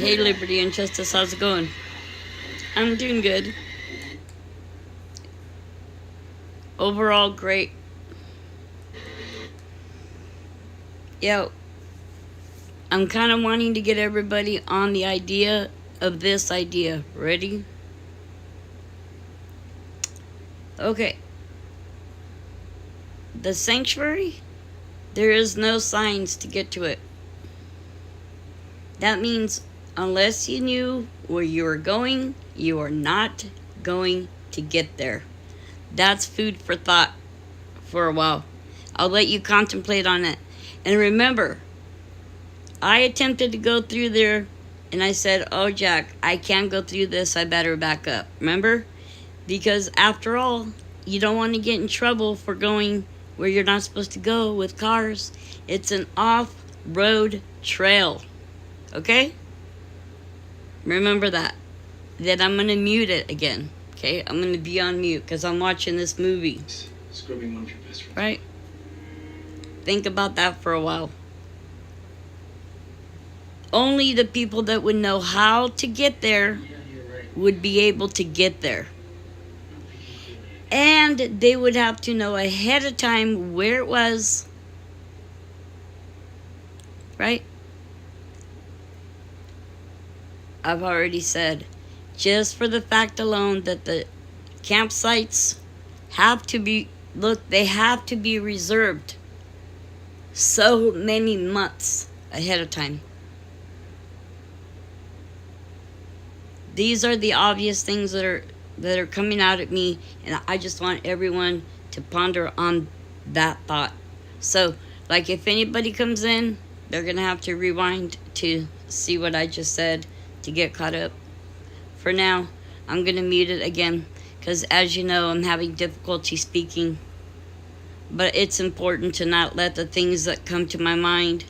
Hey, Liberty and Justice, how's it going? I'm doing good. Overall, great. Yo, I'm kind of wanting to get everybody on the idea of this idea. Ready? Okay. The sanctuary, there is no signs to get to it. That means unless you knew where you were going, you are not going to get there. That's food for thought for a while. I'll let you contemplate on it. And remember, I attempted to go through there and I said, oh, Jack, I can't go through this. I better back up. Remember? Because after all, you don't want to get in trouble for going where you're not supposed to go with cars. It's an off-road trail. Okay? Remember that. Then I'm going to mute it again. Okay? I'm going to be on mute because I'm watching this movie. Scrubbing one of your best friends. Right? Think about that for a while. Only the people that would know how to get there would be able to get there. And they would have to know ahead of time where it was. Right? I've already said, just for the fact alone that the campsites have to be, look, they have to be reserved so many months ahead of time. These are the obvious things that are coming out at me, and I just want everyone to ponder on that thought. So, like, if anybody comes in, they're gonna have to rewind to see what I just said to get caught up. For now, I'm gonna mute it again because, as you know, I'm having difficulty speaking. But it's important to not let the things that come to my mind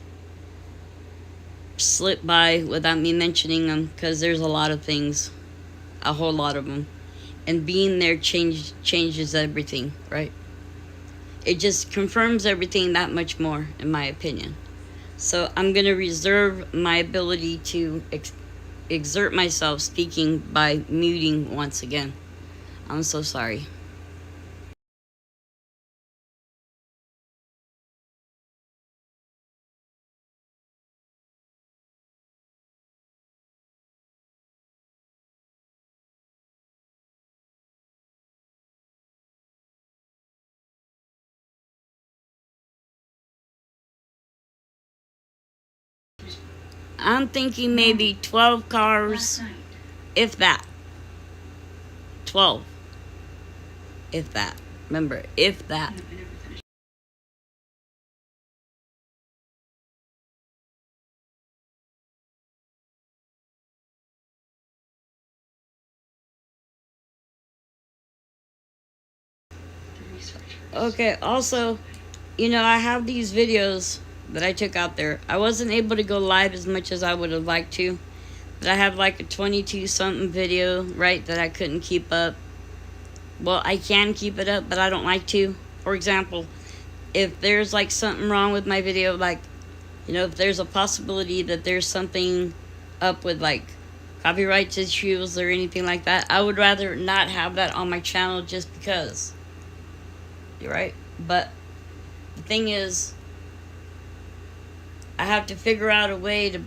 slip by without me mentioning them, because there's a lot of things, a whole lot of them, and being there changes everything, right? It just confirms everything that much more, in my opinion. So I'm going to reserve my ability to exert myself speaking by muting once again. I'm so sorry. I'm thinking maybe 12 cars, if that. 12. If that. Remember, if that. Okay, also, you know, I have these videos that I took out there. I wasn't able to go live as much as I would have liked to. But I have like a 22-something video, right, that I couldn't keep up. Well, I can keep it up, but I don't like to. For example, if there's like something wrong with my video, like, you know, if there's a possibility that there's something up with like copyright issues or anything like that, I would rather not have that on my channel just because. You're right? But the thing is, I have to figure out a way to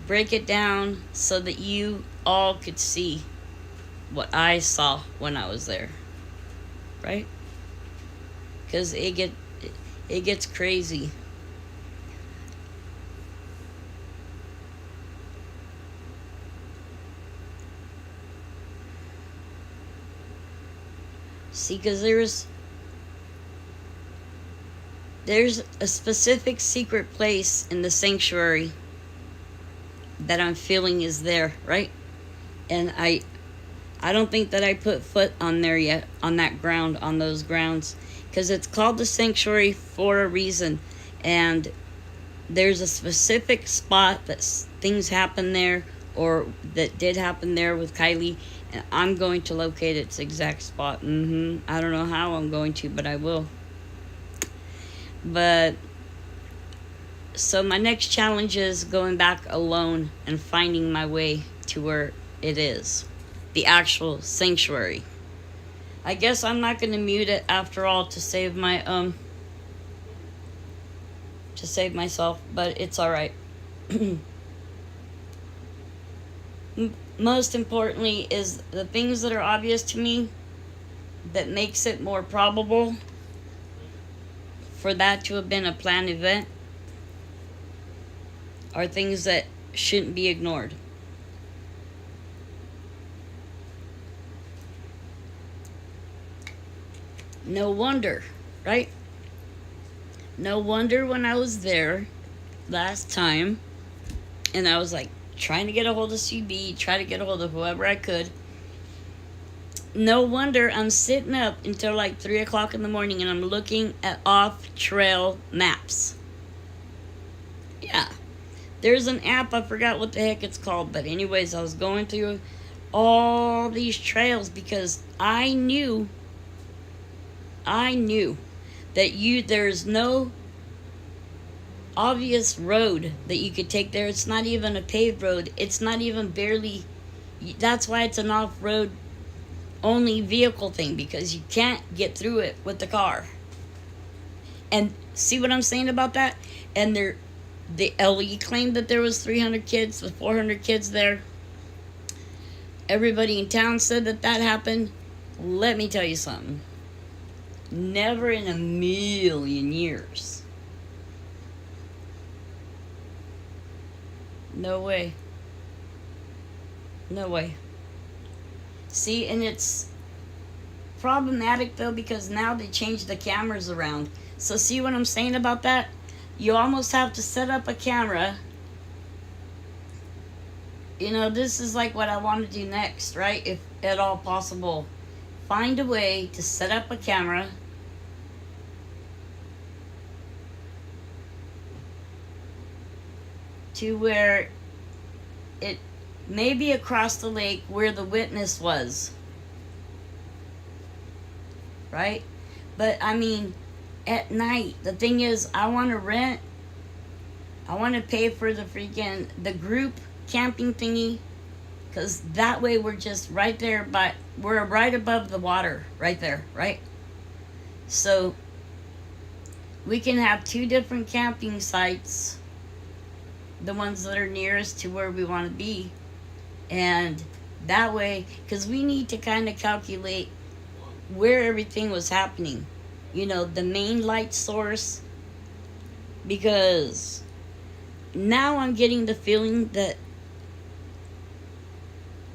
break it down so that you all could see what I saw when I was there. Right? Because it gets crazy. See, because there's a specific secret place in the sanctuary that I'm feeling is there, right? And I don't think that I put foot on there yet, on that ground, on those grounds, because it's called the sanctuary for a reason. And there's a specific spot that things happen there, or that did happen there with Kylie, and I'm going to locate its exact spot. I don't know how I'm going to, but I will. But So my next challenge is going back alone and finding my way to where it is, the actual sanctuary. I guess I'm not going to mute it after all to save my to save myself, but it's all right. Most importantly is the things that are obvious to me that makes it more probable for that to have been a planned event are things that shouldn't be ignored. No wonder, right? No wonder when I was there last time and I was like trying to get a hold of CB, try to get a hold of whoever I could. No wonder I'm sitting up until like 3 o'clock in the morning and I'm looking at off-trail maps. Yeah. There's an app, I forgot what the heck it's called, but anyways, I was going through all these trails because I knew that there's no obvious road that you could take there. It's not even a paved road. It's not even barely, that's why it's an off-road only vehicle thing, because you can't get through it with the car. And see what I'm saying about that? And the LE claimed that there was 300 kids with 400 kids there. Everybody in town said that happened. Let me tell you something. Never in a million years. No way. No way. See, and it's problematic though because now they changed the cameras around. So see what I'm saying about that? You almost have to set up a camera. You know, this is like what I want to do next, right? If at all possible. Find a way to set up a camera to where it may be across the lake where the witness was. Right? But I mean, at night, the thing is, I want to pay for the group camping thingy, because that way we're just right there, we're right above the water, right there, right? So we can have 2 different camping sites, the ones that are nearest to where we want to be, and that way, because we need to kind of calculate where everything was happening, you know, the main light source, because now I'm getting the feeling that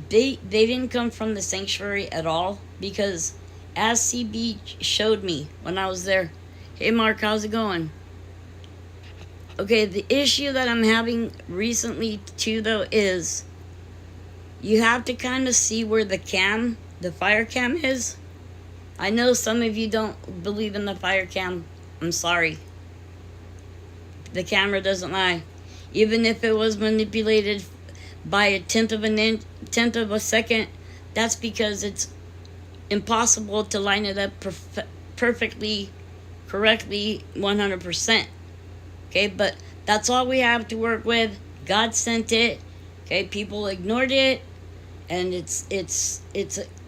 they didn't come from the sanctuary at all, because as CB showed me when I was there, hey Mark, how's it going? Okay, the issue that I'm having recently too though is you have to kind of see where the fire cam is. I know some of you don't believe in the fire cam. I'm sorry. The camera doesn't lie. Even if it was manipulated by a tenth of a second, that's because it's impossible to line it up perfectly, correctly, 100%. Okay, but that's all we have to work with. God sent it. Okay, people ignored it, and it's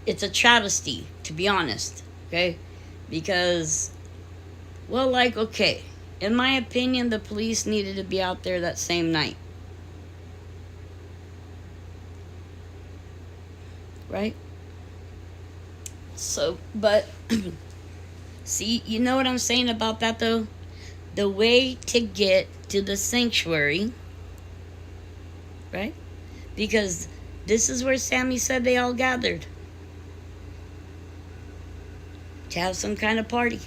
a travesty, to be honest. Okay, because, well, like, okay, in my opinion, the police needed to be out there that same night. Right? So, but, see, you know what I'm saying about that, though? The way to get to the sanctuary, right? Because this is where Sammy said they all gathered to have some kind of party.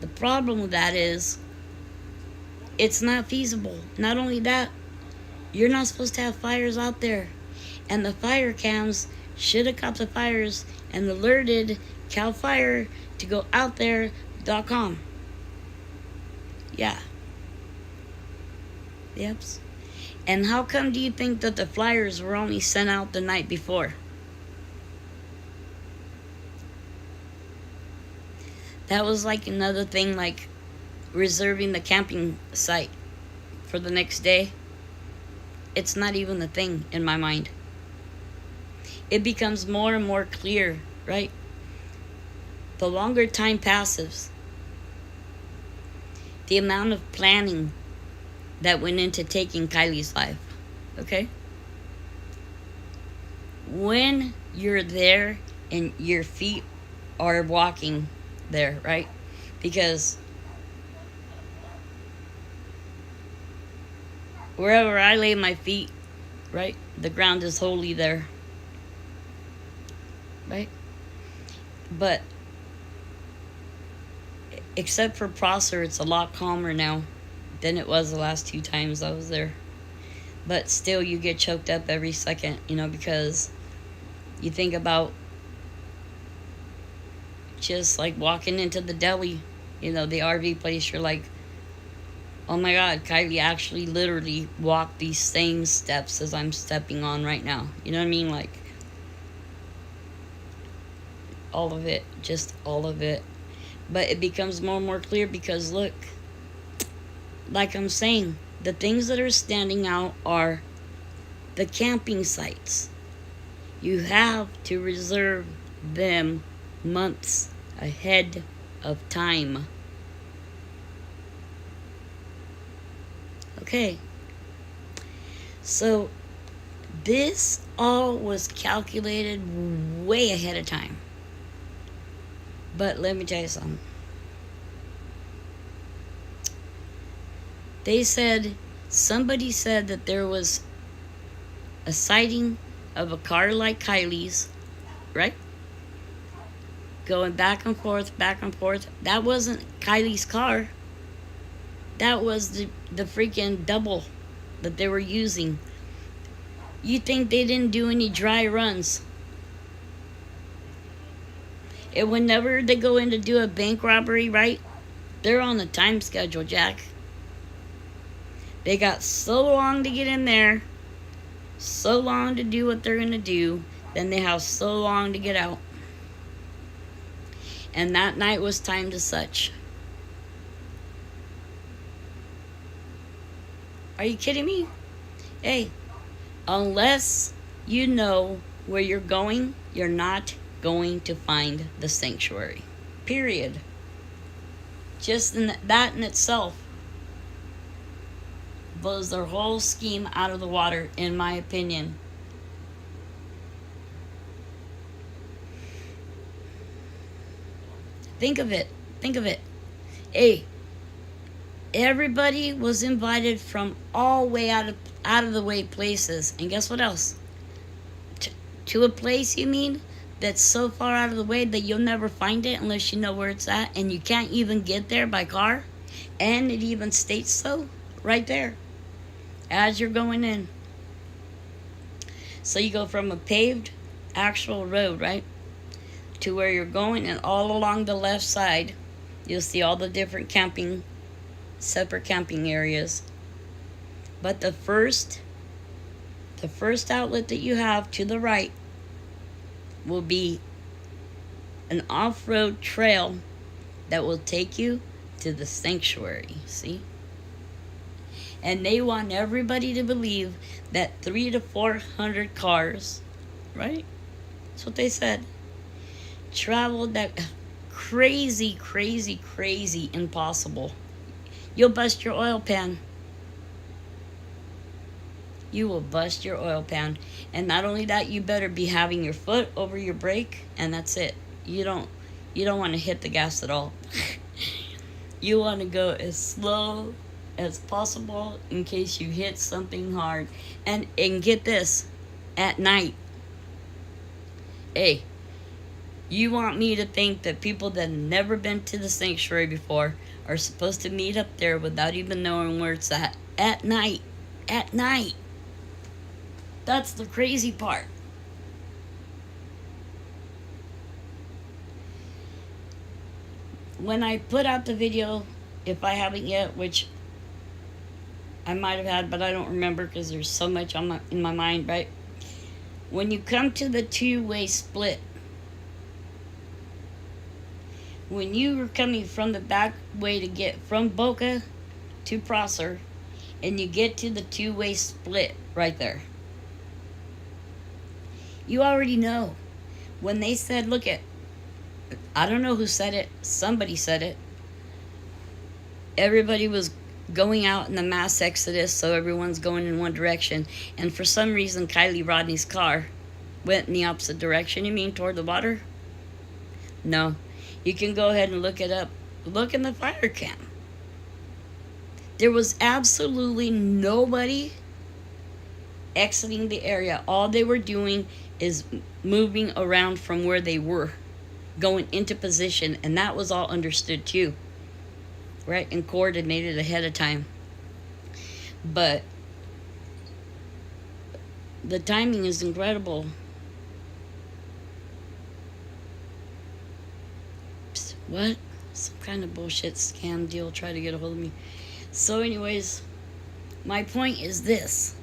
The problem with that is it's not feasible. Not only that, you're not supposed to have fires out there. And the fire cams should have caught the fires and alerted CAL FIRE to go out there.com. Yeah. Yep. And how come do you think that the flyers were only sent out the night before? That was like another thing, like, reserving the camping site for the next day, it's not even a thing in my mind. It becomes more and more clear, right? The longer time passes, the amount of planning that went into taking Kylie's life, okay? When you're there and your feet are walking there, right? Because wherever I lay my feet, right, the ground is holy there, right? But except for Prosser, it's a lot calmer now than it was the last 2 times I was there. But still, you get choked up every second, because you think about just like walking into the deli, the RV place. You're like, oh my God, Kylie actually literally walked these same steps as I'm stepping on right now. You know what I mean? Like, all of it, just all of it. But it becomes more and more clear because look, like I'm saying, the things that are standing out are the camping sites. You have to reserve them months ahead of time. Okay. So this all was calculated way ahead of time. But let me tell you something. Somebody said that there was a sighting of a car like Kylie's, right? Going back and forth, back and forth. That wasn't Kylie's car. That was the freaking double that they were using. You think they didn't do any dry runs? And whenever they go in to do a bank robbery, right? They're on a time schedule, Jack. They got so long to get in there, so long to do what they're going to do, then they have so long to get out. And that night was timed as such. Are you kidding me? Hey, unless you know where you're going, you're not going to find the sanctuary. Period. Just that in itself blows their whole scheme out of the water, in my opinion. Think of it. Hey, everybody was invited from all way out of the way places. And guess what else? To a place, you mean, that's so far out of the way that you'll never find it unless you know where it's at, and you can't even get there by car. And it even states so right there as you're going in. So you go from a paved actual road, right, to where you're going, and all along the left side you'll see all the different separate camping areas. But the first outlet that you have to the right will be an off-road trail that will take you to the sanctuary. See? And they want everybody to believe that 300 to 400 cars, right? That's what they said, traveled that crazy impossible. You'll bust your oil pan. You will bust your oil pan. And not only that, you better be having your foot over your brake, and that's it. You don't want to hit the gas at all. You want to go as slow as possible in case you hit something hard. And get this, at night. Hey, you want me to think that people that have never been to the sanctuary before are supposed to meet up there without even knowing where it's at night. At night. That's the crazy part. When I put out the video, if I haven't yet, which I might have had, but I don't remember because there's so much in my mind, right? When you come to the two-way split, when you were coming from the back way to get from Boca to Prosser, and you get to the two-way split right there, you already know. When they said, look at, I don't know who said it, somebody said it, everybody was going out in the mass exodus, so everyone's going in one direction, and for some reason Kylie Rodney's car went in the opposite direction. You mean toward the water? No. You can go ahead and look it up. Look in the fire cam. There was absolutely nobody exiting the area. All they were doing is moving around from where they were, going into position, and that was all understood too, right, and coordinated ahead of time. But the timing is incredible. Psst, what? Some kind of bullshit scam deal try to get a hold of me. So anyways, my point is this.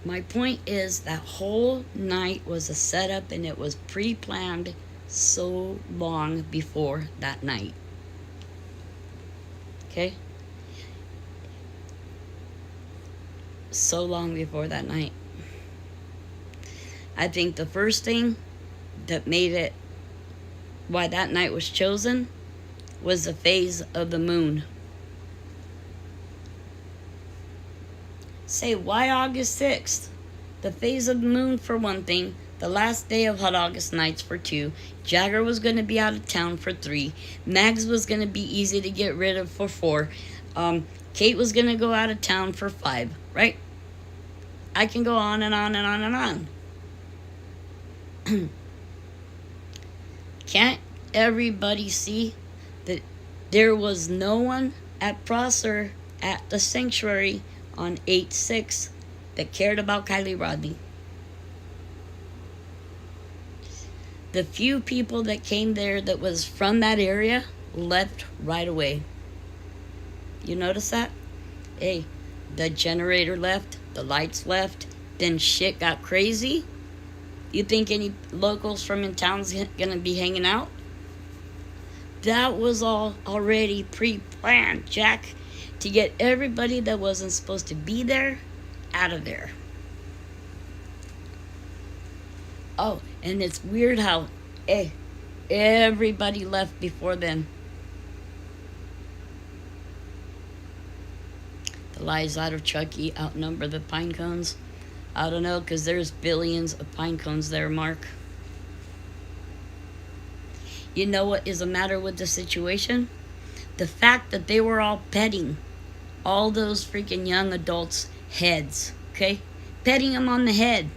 My point is that whole night was a setup, and it was pre-planned so long before that night. Okay? So long before that night. I think the first thing that made it, why that night was chosen, was the phase of the moon. Say, why August 6th? The phase of the moon for one thing, the last day of Hot August Nights for 2, Jagger was going to be out of town for 3, Mags was going to be easy to get rid of for 4, Kate was going to go out of town for 5, right? I can go on and on and on and on. Can't everybody see that there was no one at Prosser at the sanctuary on 8/6 that cared about Kylie Rodney? The few people that came there that was from that area left right away. You notice that? Hey, the generator left, the lights left, then shit got crazy. You think any locals from in town's gonna be hanging out? That was all already pre-planned, Jack, to get everybody that wasn't supposed to be there out of there. Oh, and it's weird how everybody left before then. The lies out of Chucky outnumber the pine cones. I don't know, because there's billions of pine cones there, Mark. You know what is the matter with the situation? The fact that they were all petting all those freaking young adults' heads, okay? Petting them on the head.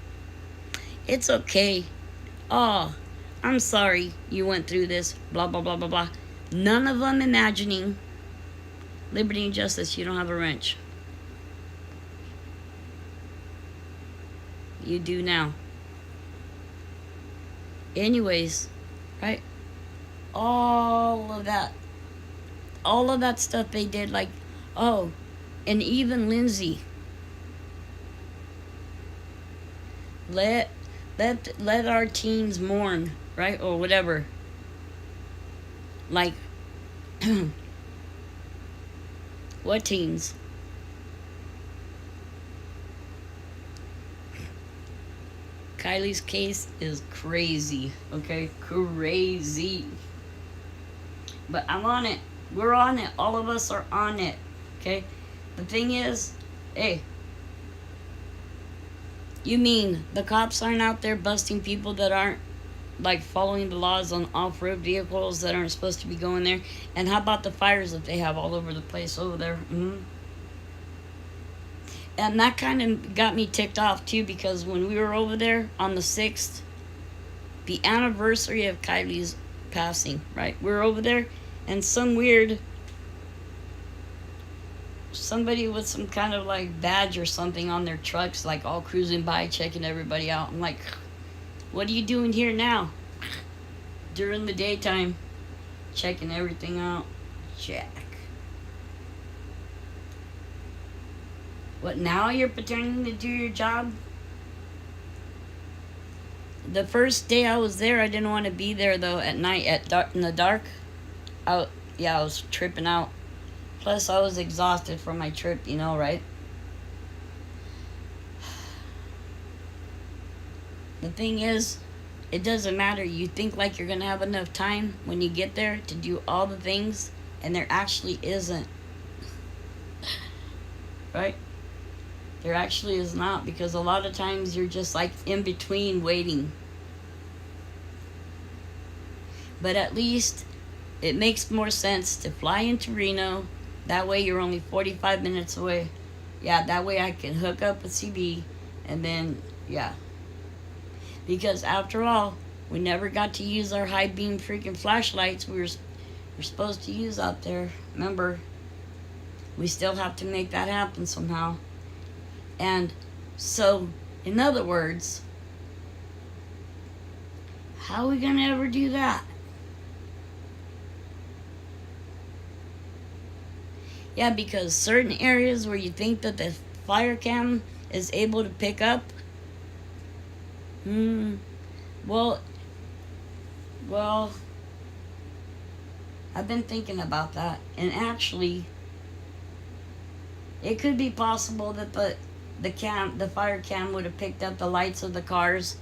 It's okay. Oh, I'm sorry you went through this, blah, blah, blah, blah, blah. None of them imagining liberty and justice, you don't have a wrench. You do now. Anyways, right? All of that stuff they did, like, oh, and even Lindsay. Let our teens mourn, right? Or whatever. Like, what teens? Kylie's case is crazy, okay? Crazy. But I'm on it. We're on it. All of us are on it, okay? The thing is, hey, you mean the cops aren't out there busting people that aren't, like, following the laws on off-road vehicles that aren't supposed to be going there? And how about the fires that they have all over the place over there? Mm-hmm. And that kind of got me ticked off, too, because when we were over there on the 6th, the anniversary of Kylie's passing, right? We were over there, and some weird, somebody with some kind of, like, badge or something on their trucks, like, all cruising by, checking everybody out. I'm like, what are you doing here now? During the daytime, checking everything out. Jack. What, now you're pretending to do your job? The first day I was there, I didn't want to be there though. At night, in the dark, I was tripping out. Plus, I was exhausted from my trip. You know, right? The thing is, it doesn't matter. You think like you're gonna have enough time when you get there to do all the things, and there actually isn't. Right? There actually is not, because a lot of times you're just like in between waiting. But at least it makes more sense to fly into Reno. That way you're only 45 minutes away. Yeah, that way I can hook up with CB and then, yeah. Because after all, we never got to use our high beam freaking flashlights we're supposed to use out there. Remember, we still have to make that happen somehow. And so, in other words, how are we going to ever do that? Yeah, because certain areas where you think that the fire cam is able to pick up, well, I've been thinking about that, and actually, it could be possible that the fire cam would have picked up the lights of the cars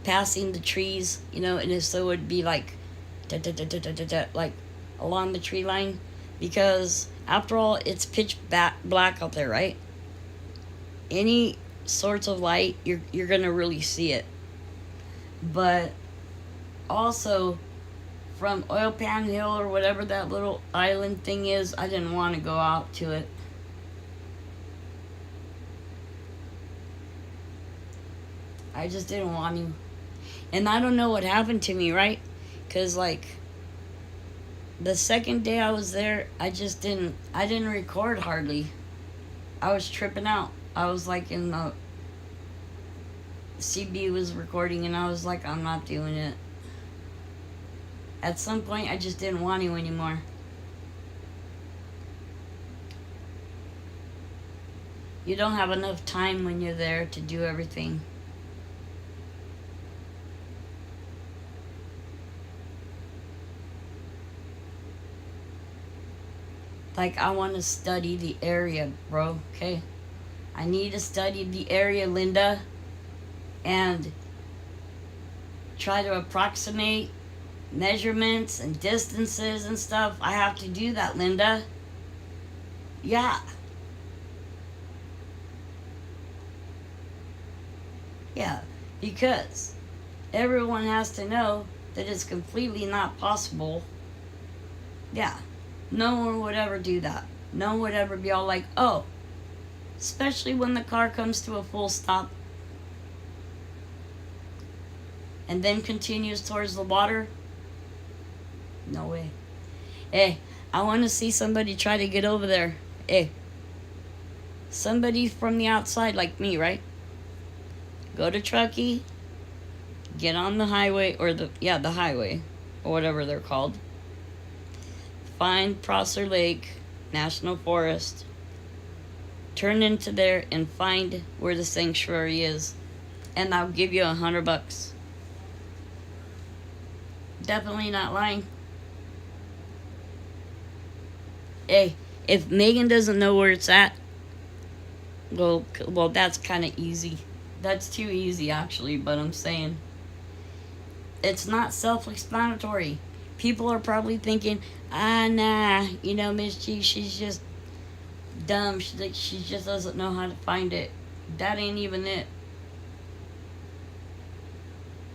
passing the trees, and so it would be like, like along the tree line, because after all, it's pitch black out there, right? Any sorts of light, you're gonna really see it. But also, from Oil Pan Hill or whatever that little island thing is, I didn't want to go out to it. I just didn't want to. And I don't know what happened to me, right? Because, like, the second day I was there, I didn't record hardly. I was tripping out. I was like in the, CB was recording and I was like, I'm not doing it. At some point, I just didn't want to anymore. You don't have enough time when you're there to do everything. Like, I want to study the area, bro, okay? I need to study the area, Linda, and try to approximate measurements and distances and stuff. I have to do that, Linda. Yeah. Yeah, because everyone has to know that it's completely not possible. Yeah. No one would ever do that. No one would ever be all like, oh, especially when the car comes to a full stop and then continues towards the water. No way. Hey, I want to see somebody try to get over there. Hey, somebody from the outside like me, right? Go to Truckee, get on the highway, or the highway, or whatever they're called. Find Prosser Lake National Forest, turn into there and find where the sanctuary is, and I'll give you $100. Definitely not lying. Hey, if Megan doesn't know where it's at, well, that's kind of easy. That's too easy, actually, but I'm saying it's not self-explanatory. People are probably thinking, nah, Miss G, she's just dumb. She just doesn't know how to find it. That ain't even it.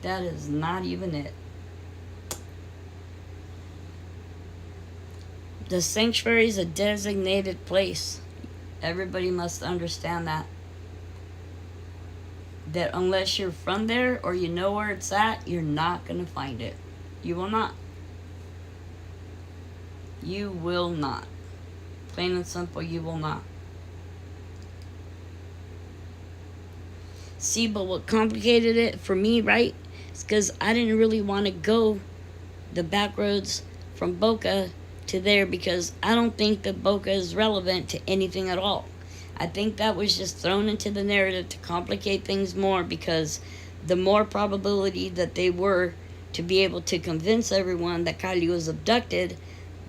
That is not even it. The sanctuary is a designated place. Everybody must understand that. That unless you're from there or you know where it's at, you're not going to find it. You will not. You will not. Plain and simple, you will not. See, but what complicated it for me, right, is because I didn't really want to go the back roads from Boca to there, because I don't think that Boca is relevant to anything at all. I think that was just thrown into the narrative to complicate things more, because the more probability that they were to be able to convince everyone that Kylie was abducted,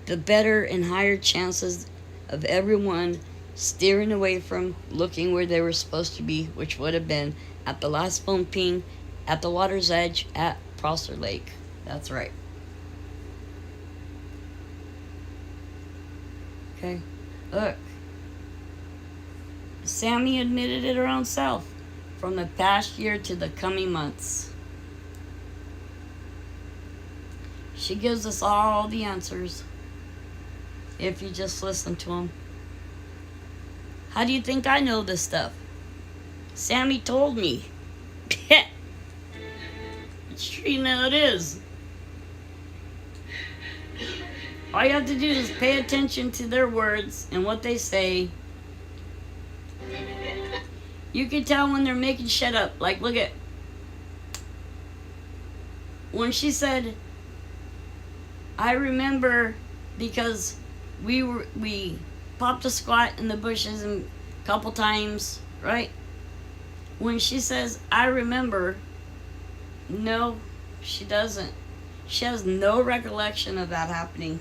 the better and higher chances of everyone steering away from looking where they were supposed to be, which would have been at the last phone ping at the water's edge at Prosser Lake. That's right. Okay, look. Sammy admitted it her own self. From the past year to the coming months. She gives us all the answers if you just listen to them. How do you think I know this stuff? Sammy told me. It's true, you know it is. All you have to do is pay attention to their words and what they say. You can tell when they're making shit up. Like, look at when she said, I remember because we popped a squat in the bushes a couple times, right? When she says, I remember, no, she doesn't. She has no recollection of that happening.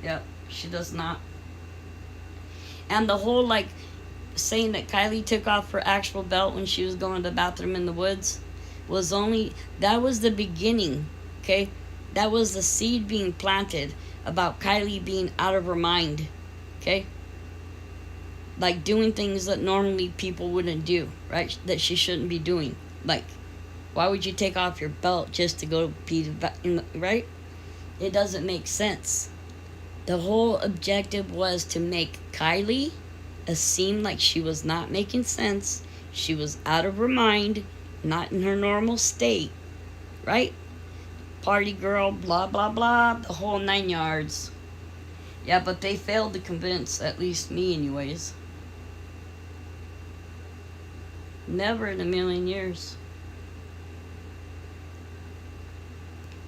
Yep, she does not. And the whole, like, saying that Kylie took off her actual belt when she was going to the bathroom in the woods was only, that was the beginning, okay? That was the seed being planted about Kylie being out of her mind, okay? Like doing things that normally people wouldn't do, right? That she shouldn't be doing. Like, why would you take off your belt just to go pee, right? It doesn't make sense. The whole objective was to make Kylie seem like she was not making sense. She was out of her mind, not in her normal state, right? Party girl, blah, blah, blah, the whole 9 yards. Yeah, but they failed to convince, at least me anyways. Never in a million years.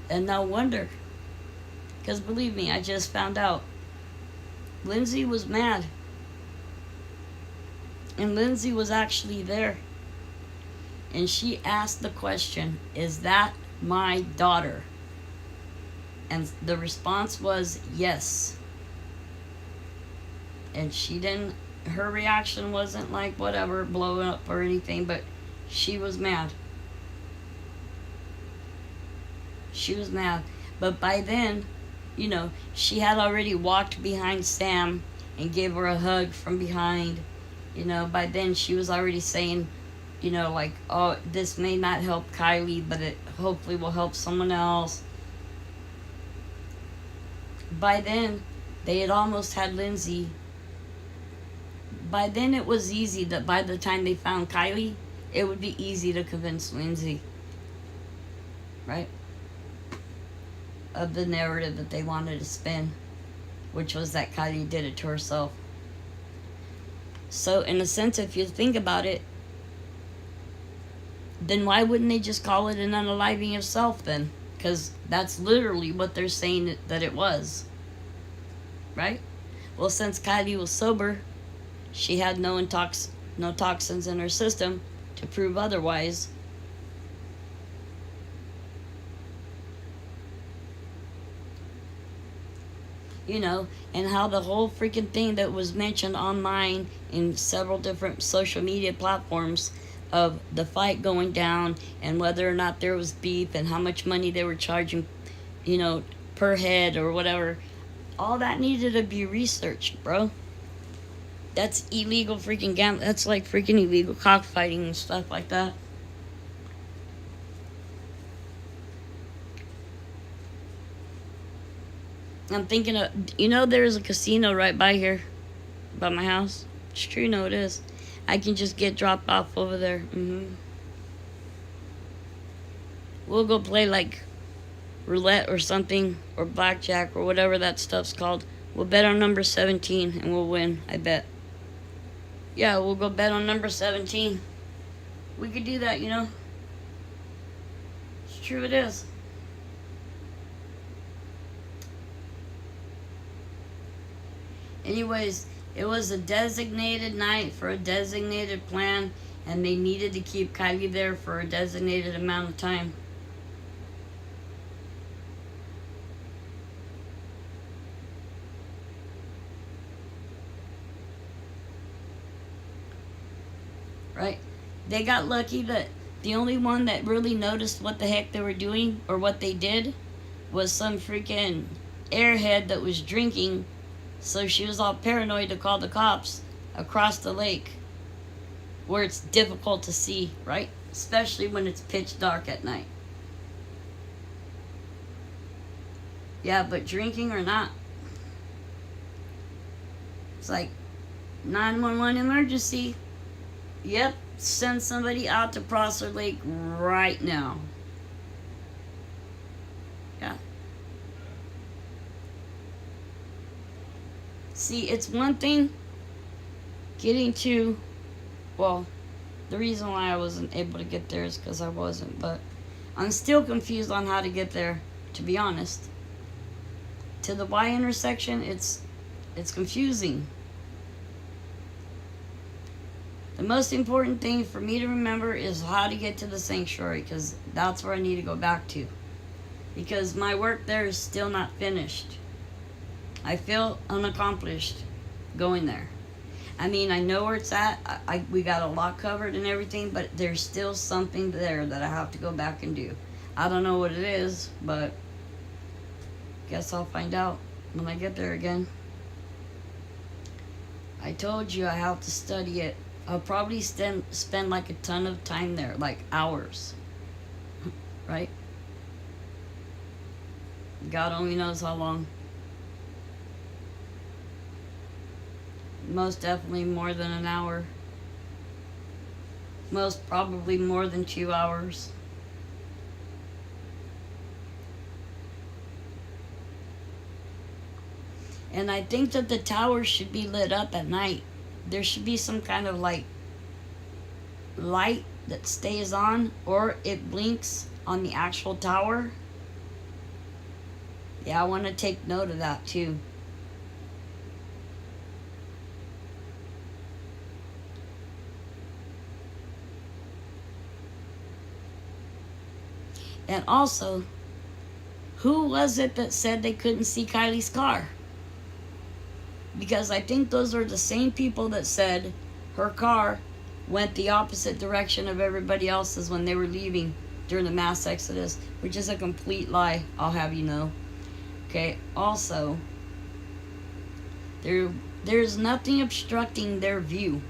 And no wonder. Because believe me, I just found out. Lindsay was mad. And Lindsay was actually there. And she asked the question, is that my daughter? And the response was yes. And she didn't, her reaction wasn't like whatever, blowing up or anything, but she was mad. She was mad. But by then, you know, she had already walked behind Sam and gave her a hug from behind. You know, by then she was already saying, you know, like, oh, this may not help Kylie, but it hopefully will help someone else. By then, they had almost had Lindsay. By then it was easy that by the time they found Kylie, it would be easy to convince Lindsay. Right? Of the narrative that they wanted to spin, which was that Kylie did it to herself. So in a sense, if you think about it, then why wouldn't they just call it an unaliving of self then? Because that's literally what they're saying that it was. Right? Well, since Kylie was sober, she had no toxins in her system to prove otherwise. You know, and how the whole freaking thing that was mentioned online in several different social media platforms of the fight going down and whether or not there was beef and how much money they were charging, you know, per head or whatever. All that needed to be researched, bro. That's illegal freaking gambling. That's like freaking illegal cockfighting and stuff like that. I'm thinking of, you know, there's a casino right by here, by my house. It's true, no, it is. I can just get dropped off over there. We'll go play like roulette or something, or blackjack or whatever that stuff's called. We'll bet on number 17 and we'll win, I bet. Yeah, we'll go bet on number 17. We could do that, you know. It's true, it is. Anyways, it was a designated night for a designated plan, And they needed to keep Kylie there for a designated amount of time. Right? They got lucky that the only one that really noticed what the heck they were doing or what they did was some freaking airhead that was drinking, so she was all paranoid to call the cops across the lake where it's difficult to see, right? Especially when it's pitch dark at night. Yeah, but drinking or not, it's like 911 emergency. Yep, send somebody out to Prosser Lake right now. Yeah. See, it's one thing getting to, well, the reason why I wasn't able to get there is because I wasn't, but I'm still confused on how to get there, to be honest. To the Y intersection, it's confusing. The most important thing for me to remember is how to get to the sanctuary, because that's where I need to go back to. Because my work there is still not finished. I feel unaccomplished going there. I mean, I know where it's at. We got a lot covered and everything, but there's still something there that I have to go back and do. I don't know what it is, but guess I'll find out when I get there again. I told you I have to study it. I'll probably spend like a ton of time there, like hours. Right? God only knows how long. Most definitely more than an hour. Most probably more than 2 hours. And I think that the tower should be lit up at night. There should be some kind of like light that stays on, or it blinks on the actual tower. Yeah, I want to take note of that too. And also, who was it that said they couldn't see Kylie's car? Because I think those are the same people that said her car went the opposite direction of everybody else's when they were leaving during the mass exodus, which is a complete lie, I'll have you know. Okay, also, there's nothing obstructing their view.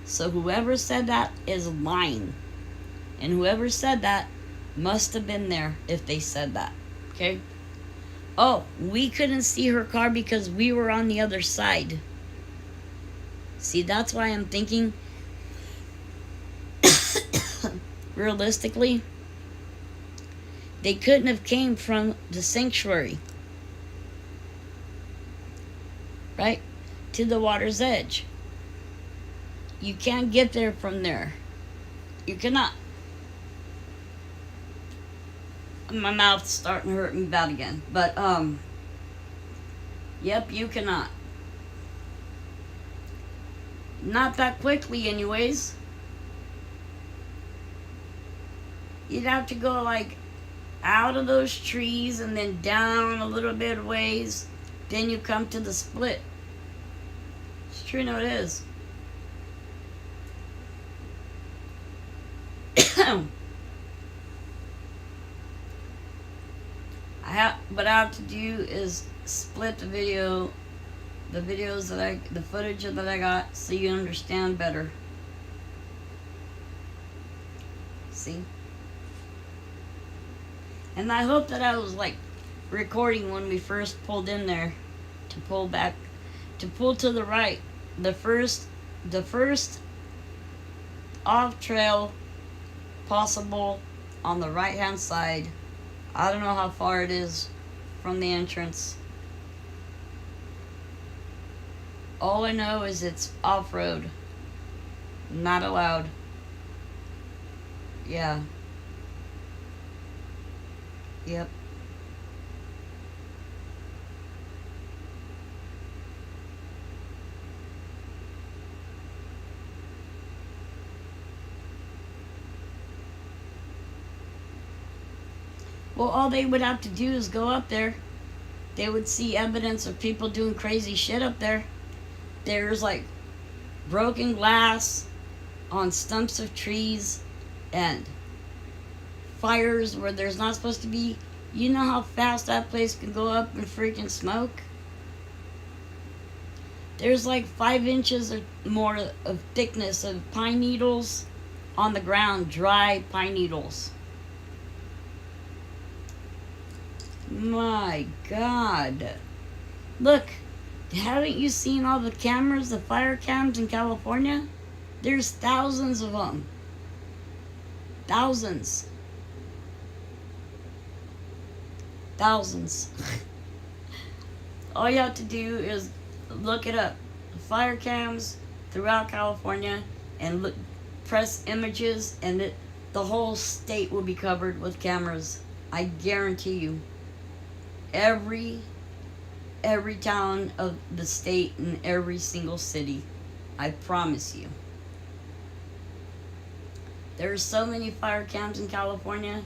So whoever said that is lying. And whoever said that must have been there if they said that. Okay? Oh, we couldn't see her car because we were on the other side. See, that's why I'm thinking realistically, they couldn't have came from the sanctuary, right, to the water's edge. You can't get there from there. You cannot. My mouth's starting to hurt me bad again. But, yep, you cannot. Not that quickly, anyways. You'd have to go, like, out of those trees and then down a little bit of ways. Then you come to the split. It's true, no, it is. What I have to do is split the video, the footage that I got, so you understand better. See? And I hope that I was like recording when we first pulled in there to pull back, to pull to the right. The first off trail possible on the right hand side. I don't know how far it is from the entrance. All I know is it's off-road. Not allowed. Yeah. Yep. Well, all they would have to do is go up there. They would see evidence of people doing crazy shit up there. There's like broken glass on stumps of trees and fires where there's not supposed to be. You know how fast that place can go up in freaking smoke? There's like 5 inches or more of thickness of pine needles on the ground, dry pine needles. My God. Look, haven't you seen all the cameras, the fire cams in California? There's thousands of them. Thousands. Thousands. All you have to do is look it up. Fire cams throughout California and look, press images, and the whole state will be covered with cameras. I guarantee you. Every town of the state and every single city. I promise you. There's so many fire cams in California,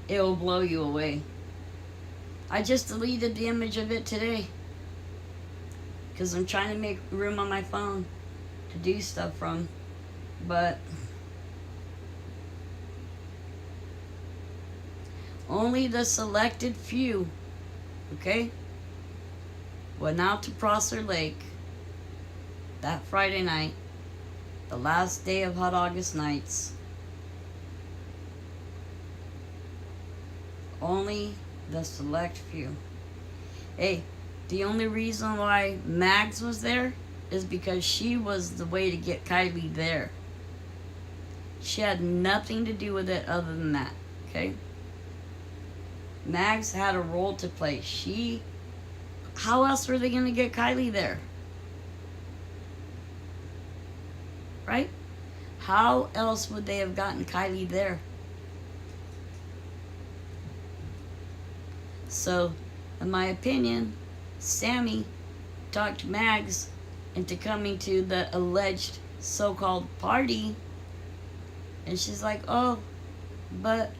it will blow you away. I just deleted the image of it today because I'm trying to make room on my phone to do stuff from, but only the selected few, okay, went out to Prosser Lake that Friday night, the last day of Hot August Nights. Only the select few. Hey, the only reason why Mags was there is because she was the way to get Kylie there. She had nothing to do with it other than that, okay? Mags had a role to play. How else were they going to get Kylie there? Right? How else would they have gotten Kylie there? So, in my opinion, Sammy talked Mags into coming to the alleged so-called party. And she's like, oh, but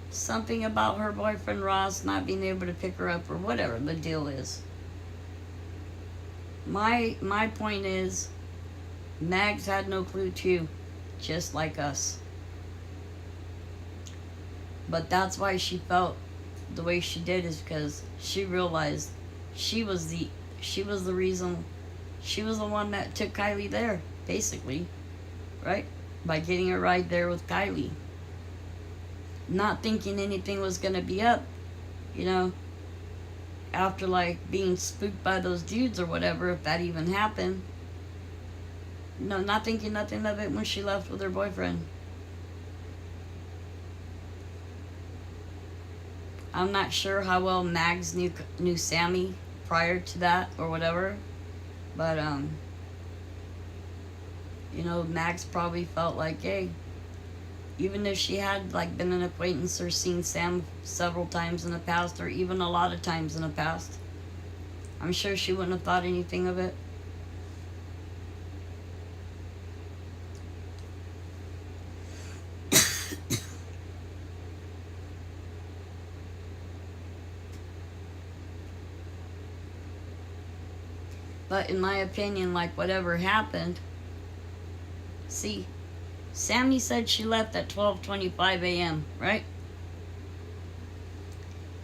something about her boyfriend Ross not being able to pick her up or whatever the deal is. My point is, Mags had no clue too, just like us. But that's why she felt the way she did, is because she realized she was the reason, she was the one that took Kylie there, basically, right? By getting a ride there with Kylie. Not thinking anything was gonna be up, you know, after like being spooked by those dudes or whatever, if that even happened. No, not thinking nothing of it when she left with her boyfriend. I'm not sure how well Mags knew Sammy prior to that or whatever, but you know, Mags probably felt like, hey, even if she had like been an acquaintance or seen Sam several times in the past, or even a lot of times in the past, I'm sure she wouldn't have thought anything of it. But in my opinion, like whatever happened, see, Sammy said she left at 12:25 a.m., right?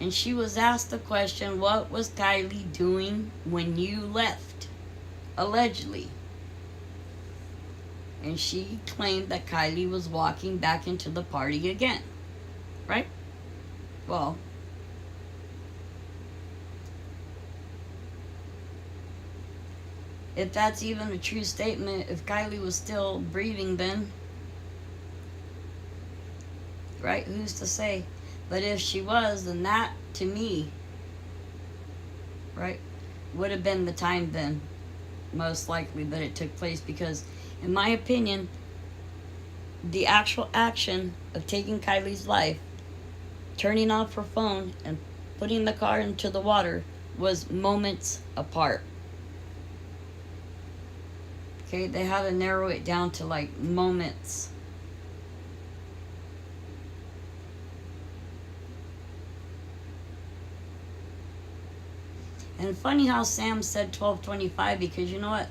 And she was asked the question, what was Kylie doing when you left? Allegedly. And she claimed that Kylie was walking back into the party again, right? Well, if that's even a true statement, if Kylie was still breathing then, right, who's to say? But if she was, then that, to me, right, would have been the time then, most likely, that it took place. Because, in my opinion, the actual action of taking Kylie's life, turning off her phone, and putting the car into the water was moments apart. Okay, they had to narrow it down to like moments. And funny how Sam said 12:25 because you know what?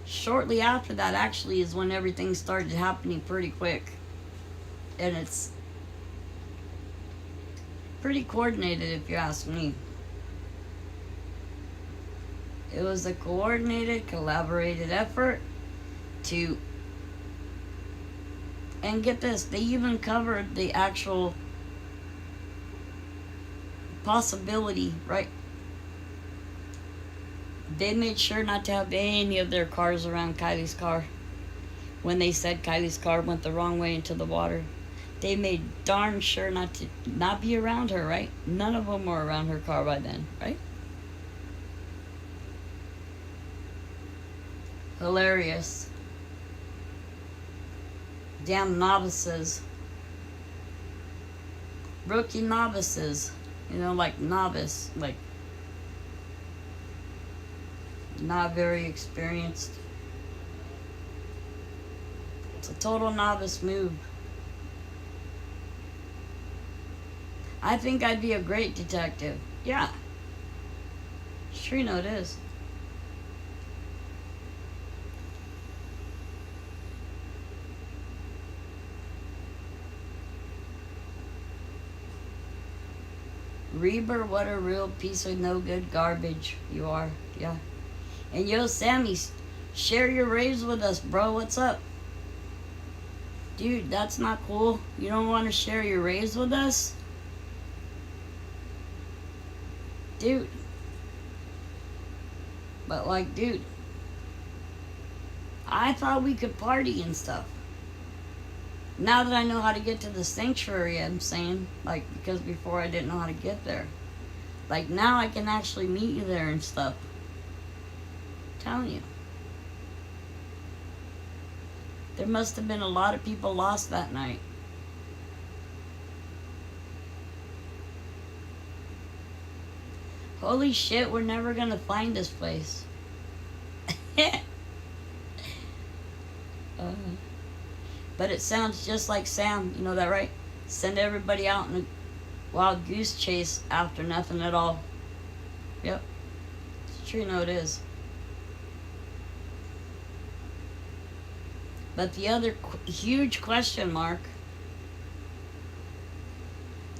Shortly after that actually is when everything started happening pretty quick. And it's pretty coordinated if you ask me. It was a coordinated, collaborated effort to, and get this, they even covered the actual possibility, right? They made sure not to have any of their cars around Kylie's car. When they said Kylie's car went the wrong way into the water, they made darn sure not be around her, right? None of them were around her car by then, right? Hilarious. Damn novices. Rookie novices. You know, like novice, like not very experienced. It's a total novice move. I think I'd be a great detective. Yeah. Sure, you know it is. Reber, what a real piece of no good garbage you are. Yeah. And yo, Sammy, share your raves with us, bro. What's up? Dude, that's not cool. You don't want to share your raves with us? Dude. But like, dude, I thought we could party and stuff. Now that I know how to get to the sanctuary, I'm saying, like, because before I didn't know how to get there. Like, now I can actually meet you there and stuff. I'm telling you. There must have been a lot of people lost that night. Holy shit, we're never gonna find this place. But it sounds just like Sam, you know that, right? Send everybody out in a wild goose chase after nothing at all. Yep. It's true, you know it is. But the other huge question mark,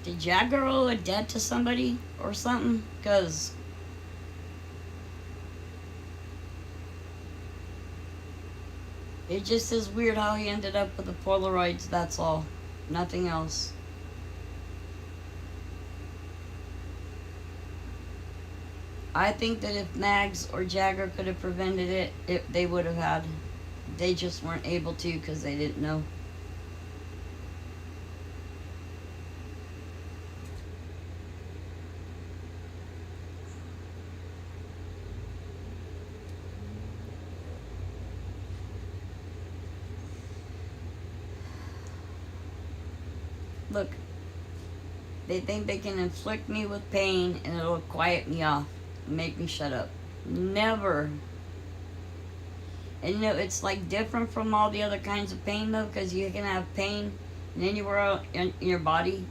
did Jagger owe a debt to somebody or something? Because it just is weird how he ended up with the Polaroids, that's all. Nothing else. I think that if Nags or Jagger could have prevented it, they would have had. They just weren't able to because they didn't know. Look, they think they can inflict me with pain and it'll quiet me off and make me shut up. Never. And you know, it's like different from all the other kinds of pain though, because you can have pain in anywhere in your body.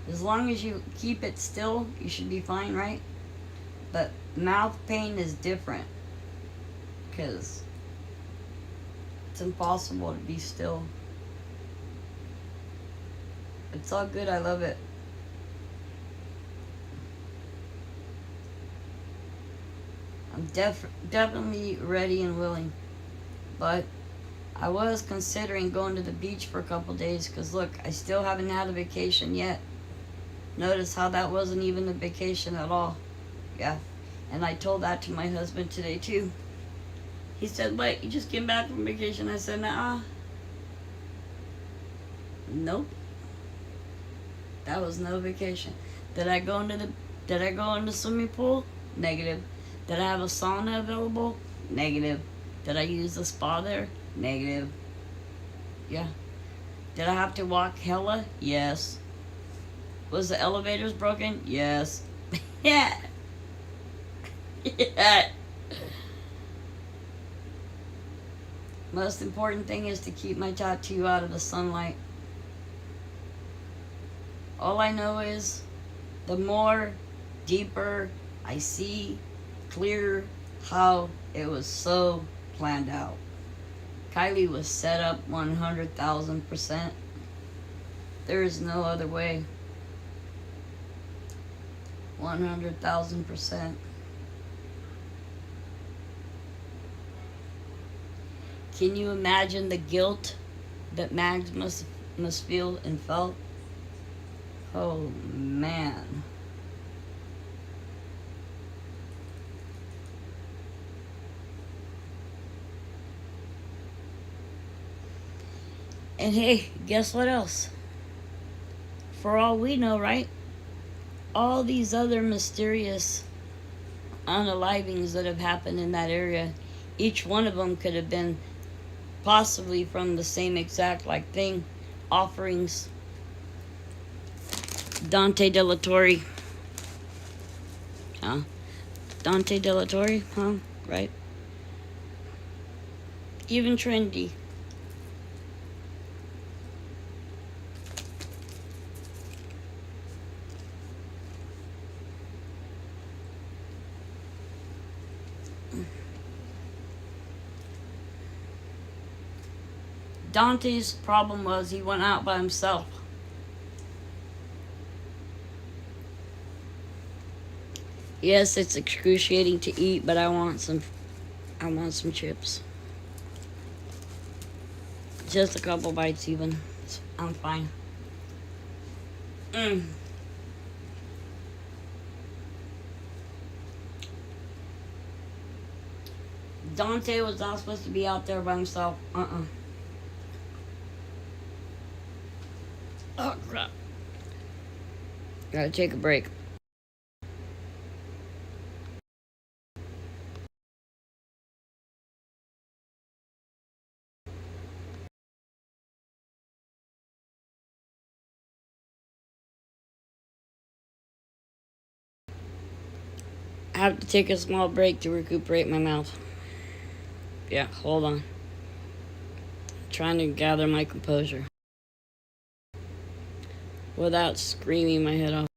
As long as you keep it still, you should be fine, right? But mouth pain is different because it's impossible to be still. It's all good, I love it. I'm definitely ready and willing. But I was considering going to the beach for a couple days because look, I still haven't had a vacation yet. Notice how that wasn't even a vacation at all. Yeah. And I told that to my husband today too. He said, "What, you just came back from vacation?" I said, "Nah." Nope. That was no vacation. Did I go in the swimming pool? Negative. Did I have a sauna available? Negative. Did I use the spa there? Negative. Yeah. Did I have to walk hella? Yes. Was the elevators broken? Yes. Yeah. Yeah. Most important thing is to keep my tattoo out of the sunlight. All I know is the more deeper I see clear how it was so planned out. Kylie was set up 100,000%. There is no other way. 100,000%. Can you imagine the guilt that Mags must feel and felt? Oh man. And hey, guess what else? For all we know, right? All these other mysterious unalivings that have happened in that area, each one of them could have been possibly from the same exact like thing, offerings. Dante De La Torre, huh? Dante De La Torre, huh? Right? Even Trinity. Dante's problem was he went out by himself. Yes, it's excruciating to eat, but I want some chips. Just a couple bites even. I'm fine. Dante was not supposed to be out there by himself. Oh crap. Gotta take a break. I have to take a small break to recuperate my mouth. Yeah, hold on. Trying to gather my composure without screaming my head off.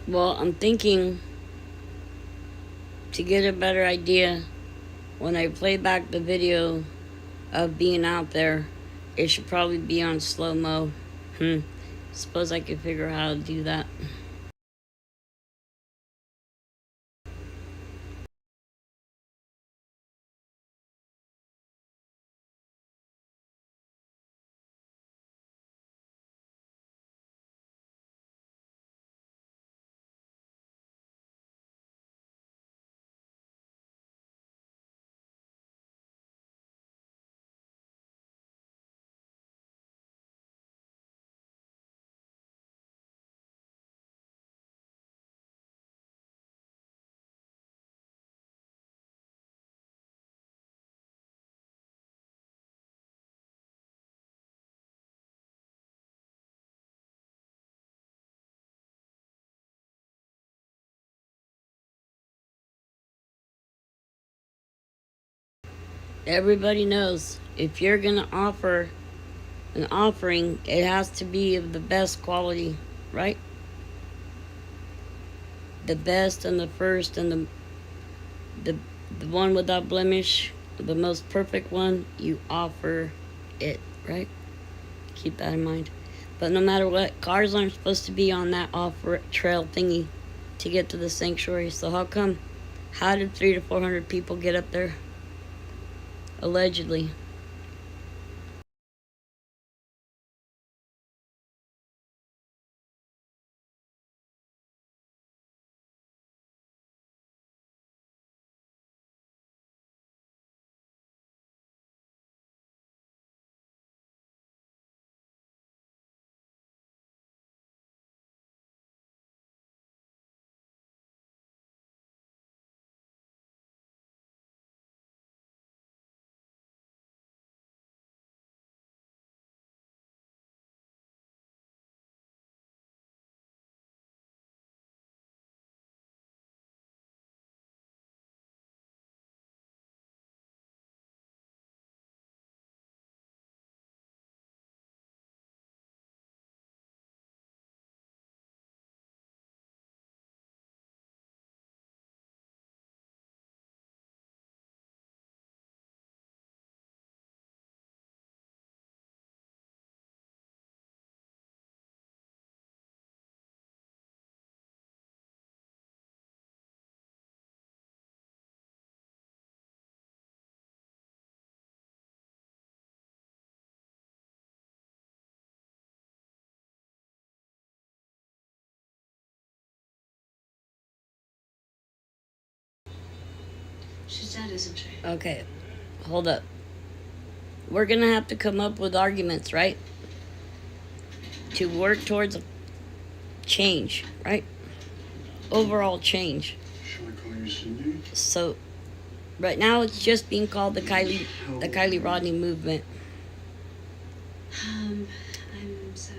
Well, I'm thinking to get a better idea when I play back the video of being out there, it should probably be on slow-mo. Suppose I could figure out how to do that. Everybody knows if you're gonna offer an offering, it has to be of the best quality, right? The best and the first and the the one without blemish, the most perfect one, you offer it, right? Keep that in mind. But no matter what, cars aren't supposed to be on that off trail thingy to get to the sanctuary. So how come? How did 300 to 400 people get up there? Allegedly. She's dead, isn't she? Okay, hold up. We're gonna have to come up with arguments, right? To work towards a change, right? Overall change. Shall I call you Cindy? So, right now it's just being called the Kylie Rodney movement. I'm so...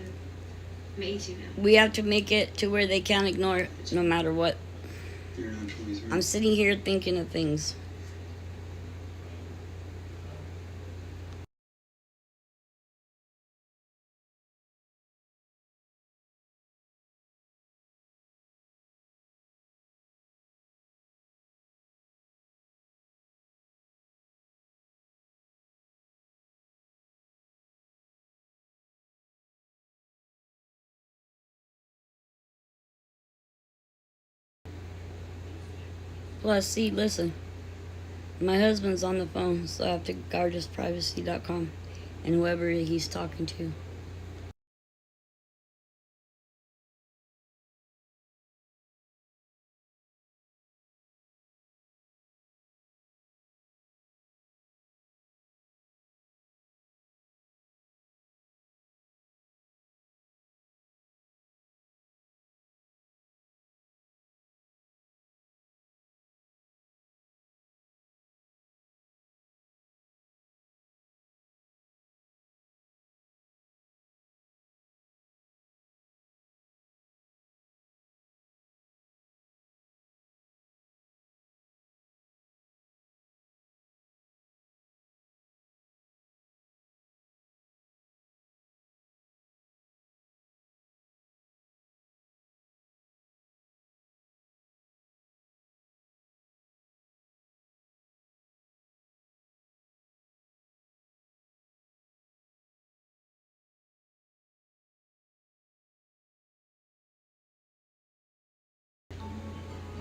I'm 80 now. We have to make it to where they can't ignore it, no matter what. You're not 23. I'm sitting here thinking of things. Plus, see, listen. My husband's on the phone, so I have to guard his privacy.com and whoever he's talking to.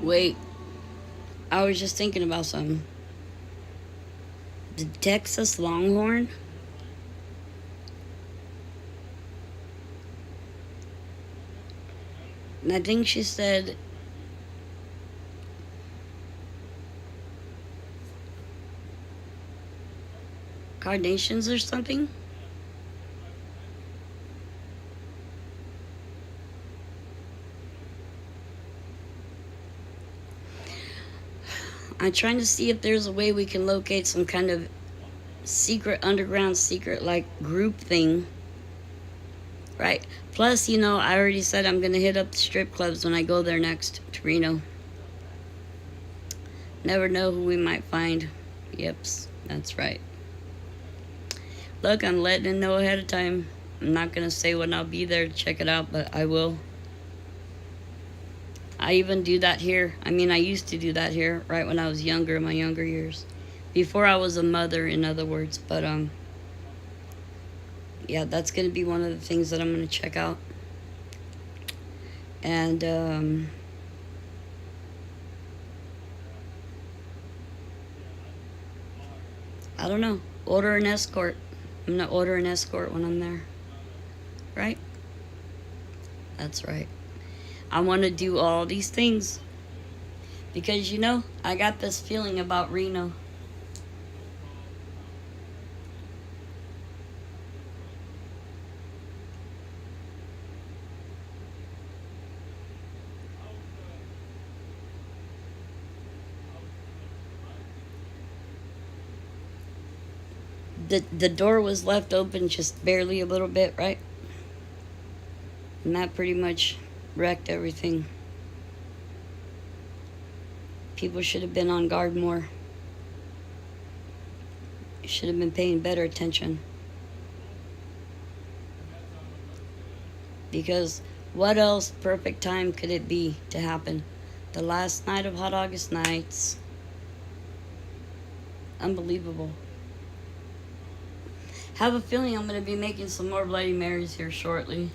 Wait, I was just thinking about something. The Texas Longhorn? And I think she said carnations or something. I'm trying to see if there's a way we can locate some kind of secret underground secret like group thing, right? Plus, you know, I already said I'm gonna hit up the strip clubs when I go there next to Reno. Never know who we might find. Yeps, that's right. Look, I'm letting it know ahead of time. I'm not gonna say when I'll be there to check it out, but I will. I even do that here. I mean, I used to do that here right when I was younger, in my younger years. Before I was a mother, in other words. But, yeah, that's going to be one of the things that I'm going to check out. And, I don't know. Order an escort. I'm going to order an escort when I'm there. Right? That's right. I want to do all these things. Because, you know, I got this feeling about Reno. The door was left open just barely a little bit, right? And that pretty much wrecked everything. People should have been on guard more. Should have been paying better attention. Because what else perfect time could it be to happen? The last night of Hot August Nights. Unbelievable. Have a feeling I'm going to be making some more Bloody Marys here shortly.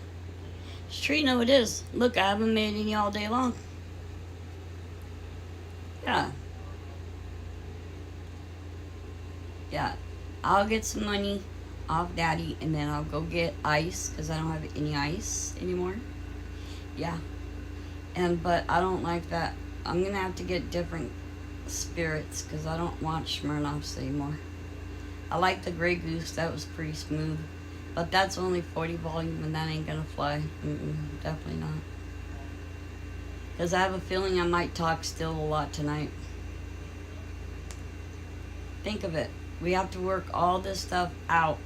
Street, no, it is. Look, I haven't made any all day long. Yeah. Yeah. I'll get some money off Daddy, and then I'll go get ice, because I don't have any ice anymore. Yeah. But I don't like that. I'm going to have to get different spirits because I don't want Smirnoffs anymore. I like the Grey Goose. That was pretty smooth. But that's only 40 volume and that ain't gonna fly. Definitely not. Because I have a feeling I might talk still a lot tonight. Think of it. We have to work all this stuff out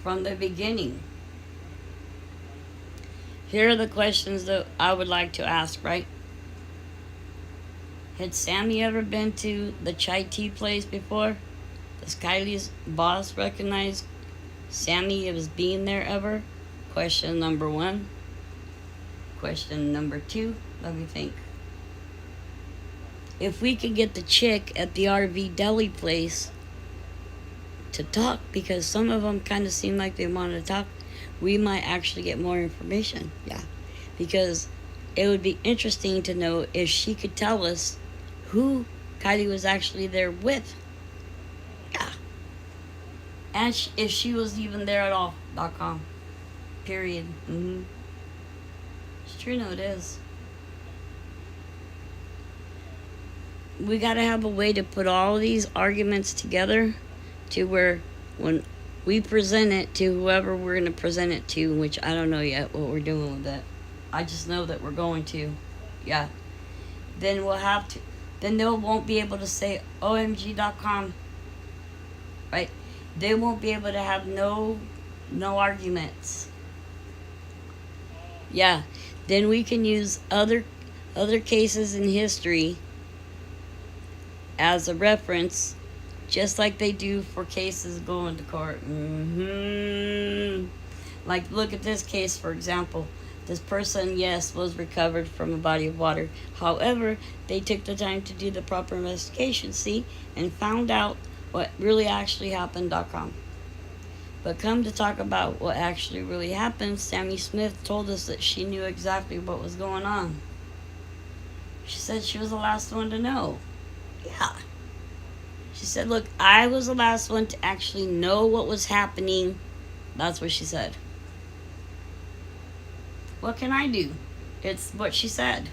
from the beginning. Here are the questions that I would like to ask, right? Had Sammy ever been to the chai tea place before? Does Kylie's boss recognize Sammy as being there ever? Question number 1. Question number 2. Let me think. If we could get the chick at the RV deli place to talk, because some of them kind of seem like they wanted to talk, we might actually get more information. Yeah. Because it would be interesting to know if she could tell us who Kylie was actually there with. Yeah. And if she was even there at all. .com. Period. It's true, no, it is. We gotta have a way to put all these arguments together to where when we present it to whoever we're gonna present it to, which I don't know yet what we're doing with that. I just know that we're going to. Yeah. Then we'll have to, then they won't be able to say OMG.com. Right? They won't be able to have no arguments. Yeah. Then we can use other cases in history as a reference, just like they do for cases going to court. Like, look at this case, for example. This person, yes, was recovered from a body of water. However, they took the time to do the proper investigation, see, and found out what really actually happened. .com. But come to talk about what actually really happened, Sammy Smith told us that she knew exactly what was going on. She said she was the last one to know. Yeah. She said, look, I was the last one to actually know what was happening. That's what she said. What can I do? It's what she said.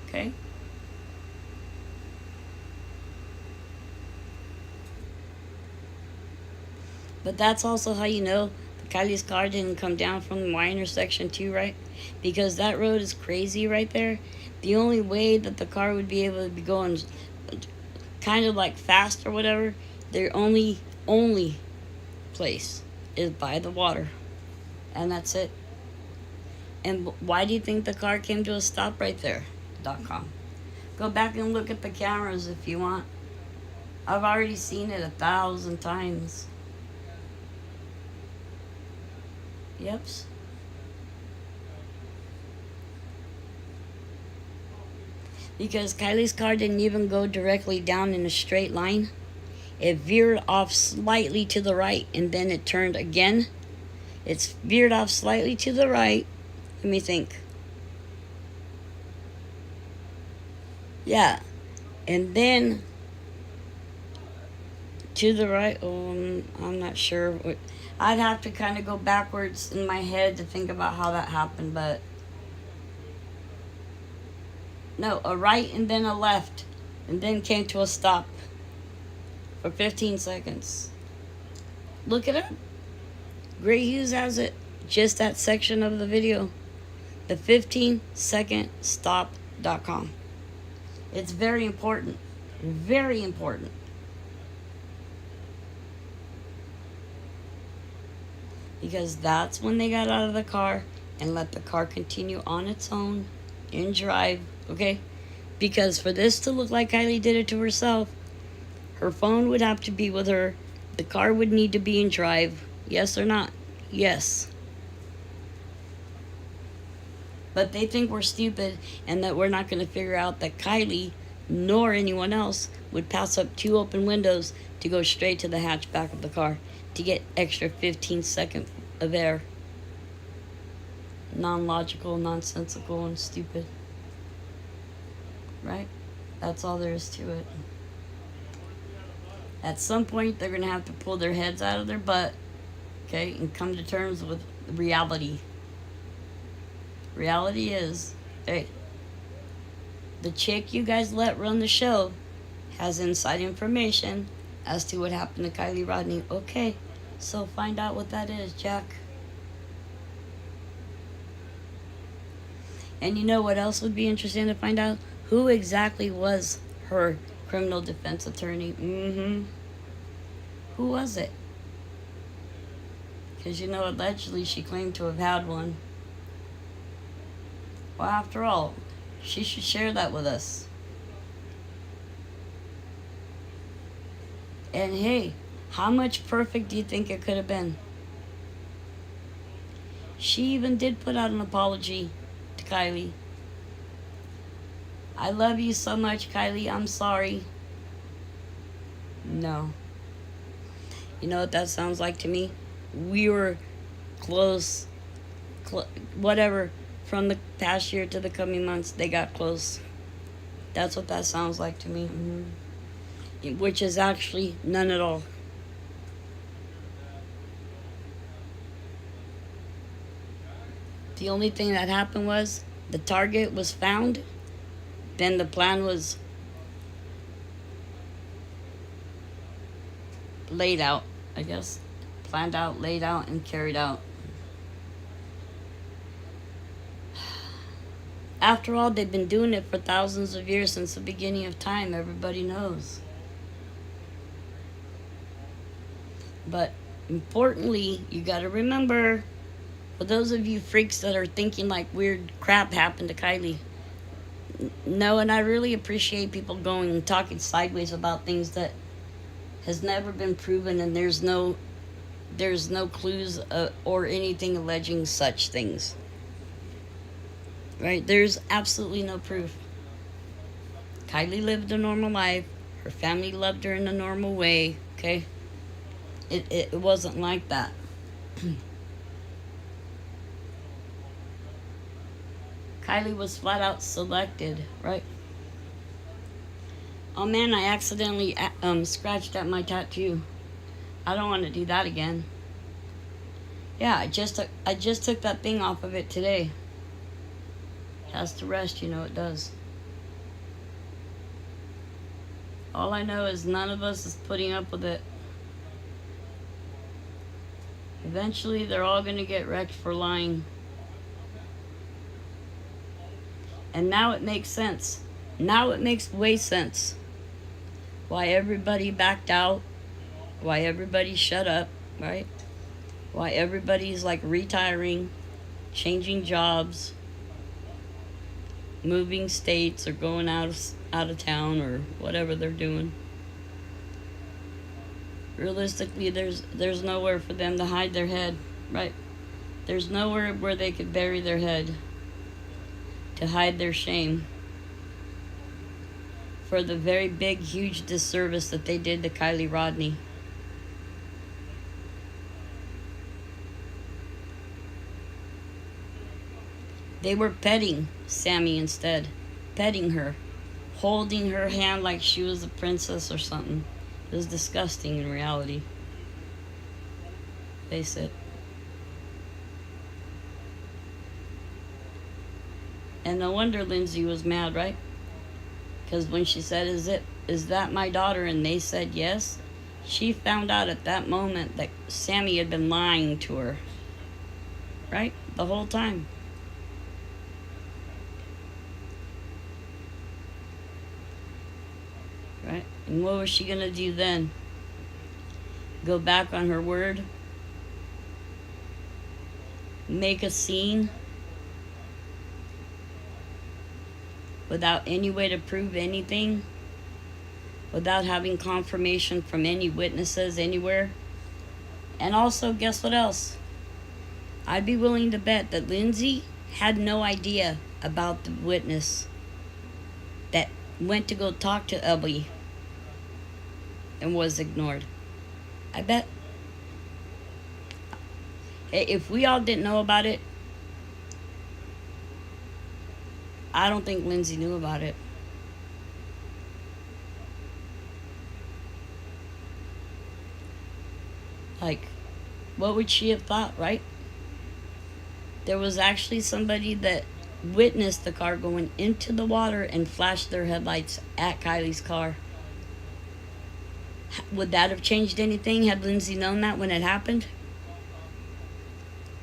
Okay? But that's also how you know that Kylie's car didn't come down from the Y intersection too, right? Because that road is crazy right there. The only way that the car would be able to be going kind of like fast or whatever, their only place is by the water. And that's it. And why do you think the car came to a stop right there? .com. Go back and look at the cameras if you want. I've already seen it 1,000 times. Yeps. Because Kylie's car didn't even go directly down in a straight line. It veered off slightly to the right and then it turned again. It's veered off slightly to the right. Let me think. Yeah. And then to the right. I'm not sure. I'd have to kind of go backwards in my head to think about how that happened, but no, a right and then a left, and then came to a stop for 15 seconds. Look it up. Gray Hughes has it, just that section of the video. The 15-second stop.com. It's very important. Very important. Because that's when they got out of the car and let the car continue on its own in drive, okay? Because for this to look like Kylie did it to herself, her phone would have to be with her. The car would need to be in drive. Yes or not? Yes. But they think we're stupid and that we're not going to figure out that Kylie nor anyone else would pass up 2 open windows to go straight to the hatchback of the car to get extra 15 seconds of air. Non-logical, nonsensical, and stupid. Right? That's all there is to it. At some point, they're going to have to pull their heads out of their butt, okay, and come to terms with reality. Reality is, hey, the chick you guys let run the show has inside information as to what happened to Kylie Rodney. Okay, so find out what that is, Jack. And you know what else would be interesting to find out? Who exactly was her criminal defense attorney? Who was it? Because you know, allegedly she claimed to have had one. Well, after all, she should share that with us. And hey, how much perfect do you think it could have been? She even did put out an apology to Kylie. I love you so much, Kylie. I'm sorry. No. You know what that sounds like to me? We were close, whatever, from the past year to the coming months, they got close. That's what that sounds like to me. Which is actually none at all. The only thing that happened was the target was found, then the plan was laid out, I guess. Planned out, laid out, and carried out. After all, they've been doing it for thousands of years, since the beginning of time. Everybody knows. But importantly, you got to remember, for those of you freaks that are thinking like weird crap happened to Kylie, no, and I really appreciate people going and talking sideways about things that has never been proven, and there's no clues or anything alleging such things. Right? There's absolutely no proof. Kylie lived a normal life. Her family loved her in a normal way. Okay? It wasn't like that. Kylie was flat out selected, right? Oh man, I accidentally scratched at my tattoo. I don't want to do that again. Yeah, I just took that thing off of it today. It has to rest, you know it does. All I know is none of us is putting up with it. Eventually, they're all going to get wrecked for lying. And now it makes sense. Now it makes way sense. Why everybody backed out. Why everybody shut up, right? Why everybody's like retiring, changing jobs, moving states, or going out of town, or whatever they're doing. Realistically, there's nowhere for them to hide their head, right? There's nowhere where they could bury their head to hide their shame for the very big, huge disservice that they did to Kylie Rodney. They were petting Sammy instead, petting her, holding her hand like she was a princess or something. It was disgusting in reality. Face it. And no wonder Lindsay was mad, right? Because when she said, is that my daughter? And they said yes, she found out at that moment that Sammy had been lying to her. Right? The whole time. Right? And what was she going to do then? Go back on her word? Make a scene? Without any way to prove anything? Without having confirmation from any witnesses anywhere? And also, guess what else? I'd be willing to bet that Lindsay had no idea about the witness that went to go talk to Elby and was ignored. I bet. If we all didn't know about it, I don't think Lindsay knew about it. Like, what would she have thought, right? There was actually somebody that witnessed the car going into the water and flashed their headlights at Kylie's car. Would that have changed anything had Lindsay known that when it happened?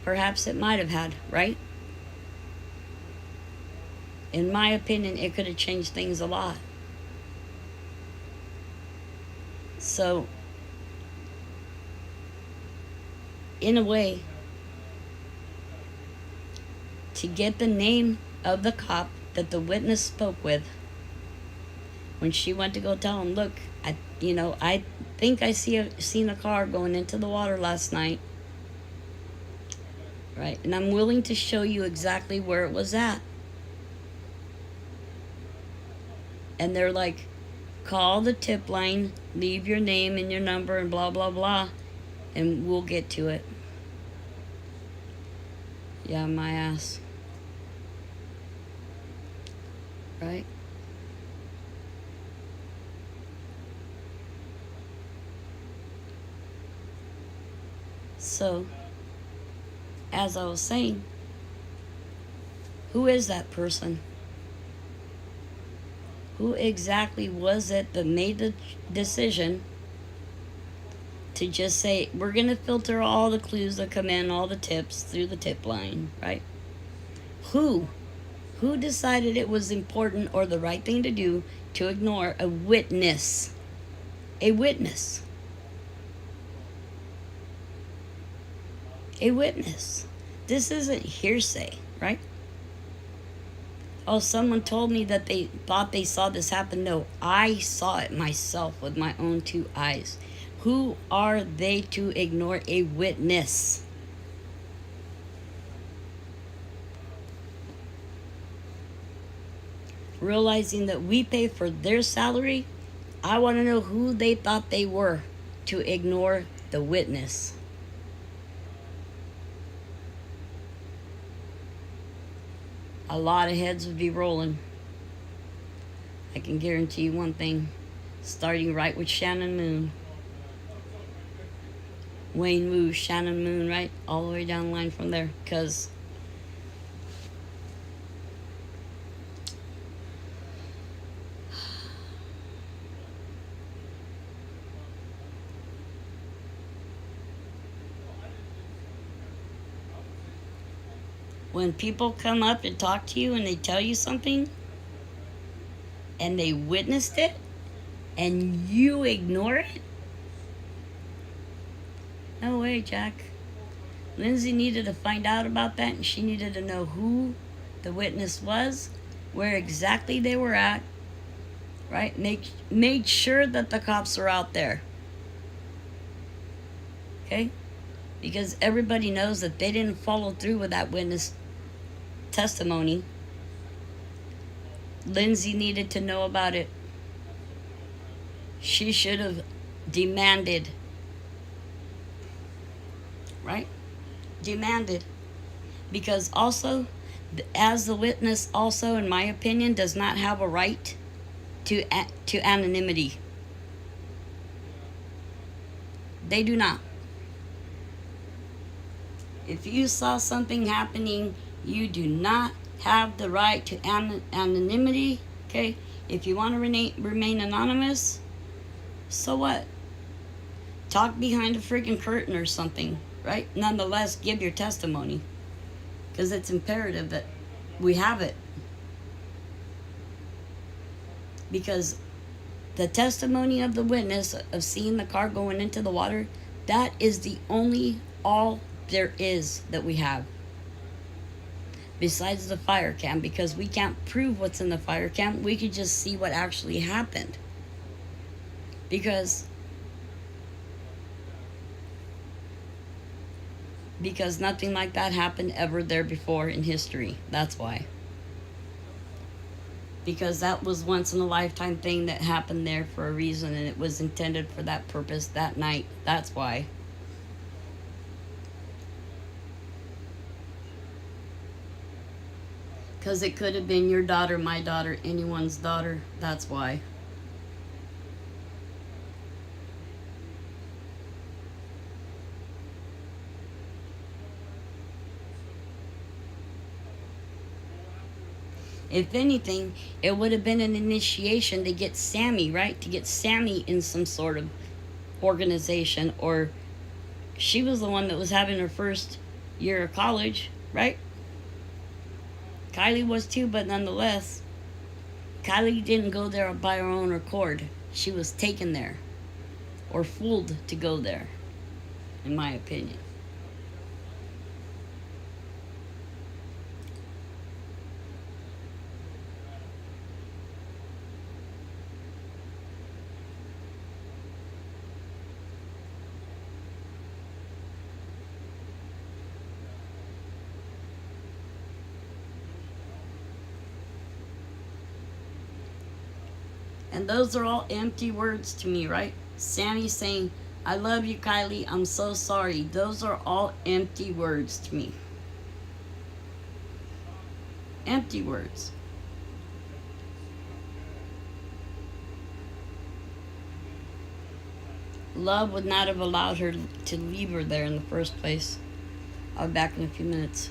Perhaps it might have had, right? In my opinion, it could have changed things a lot. So, in a way, to get the name of the cop that the witness spoke with, when she went to go tell him, look, I think I seen a car going into the water last night, right? And I'm willing to show you exactly where it was at. And they're like, call the tip line, leave your name and your number and blah, blah, blah, and we'll get to it. Yeah, my ass. Right? So, as I was saying, who is that person? Who exactly was it that made the decision to just say, we're going to filter all the clues that come in, all the tips through the tip line, right? Who decided it was important or the right thing to do to ignore a witness? A witness. A witness. This isn't hearsay, right? Oh, someone told me that they thought they saw this happen. No, I saw it myself with my own two eyes. Who are they to ignore a witness? Realizing that we pay for their salary, I want to know who they thought they were to ignore the witness. A lot of heads would be rolling. I can guarantee you one thing. Starting right with Shannon Moon. Wayne Wu, Shannon Moon, right? All the way down the line from there. Because when people come up and talk to you and they tell you something and they witnessed it and you ignore it, no way, Jack. Lindsay needed to find out about that, and she needed to know who the witness was, where exactly they were at, right? Made sure that the cops were out there. Okay? Because everybody knows that they didn't follow through with that witness testimony. Lindsay needed to know about it. She should have demanded, right? Demanded. Because also, as the witness also, in my opinion, does not have a right to anonymity. They do not. If you saw something happening, you do not have the right to anonymity, okay? If you want to remain anonymous, so what? Talk behind a freaking curtain or something, right? Nonetheless, give your testimony, because it's imperative that we have it. Because the testimony of the witness of seeing the car going into the water, that is the all there is that we have. Besides the fire cam, because we can't prove what's in the fire cam, we could just see what actually happened. Because nothing like that happened ever there before in history. That's why. Because that was once in a lifetime thing that happened there for a reason, and it was intended for that purpose that night. That's why. Because it could have been your daughter, my daughter, anyone's daughter. That's why. If anything, it would have been an initiation to get Sammy, right? To get Sammy in some sort of organization, or she was the one that was having her first year of college, right? Kylie was too, but nonetheless, Kylie didn't go there by her own accord. She was taken there or fooled to go there, in my opinion. And those are all empty words to me, right? Sammy saying, I love you, Kylie. I'm so sorry. Those are all empty words to me. Empty words. Love would not have allowed her to leave her there in the first place. I'll be back in a few minutes.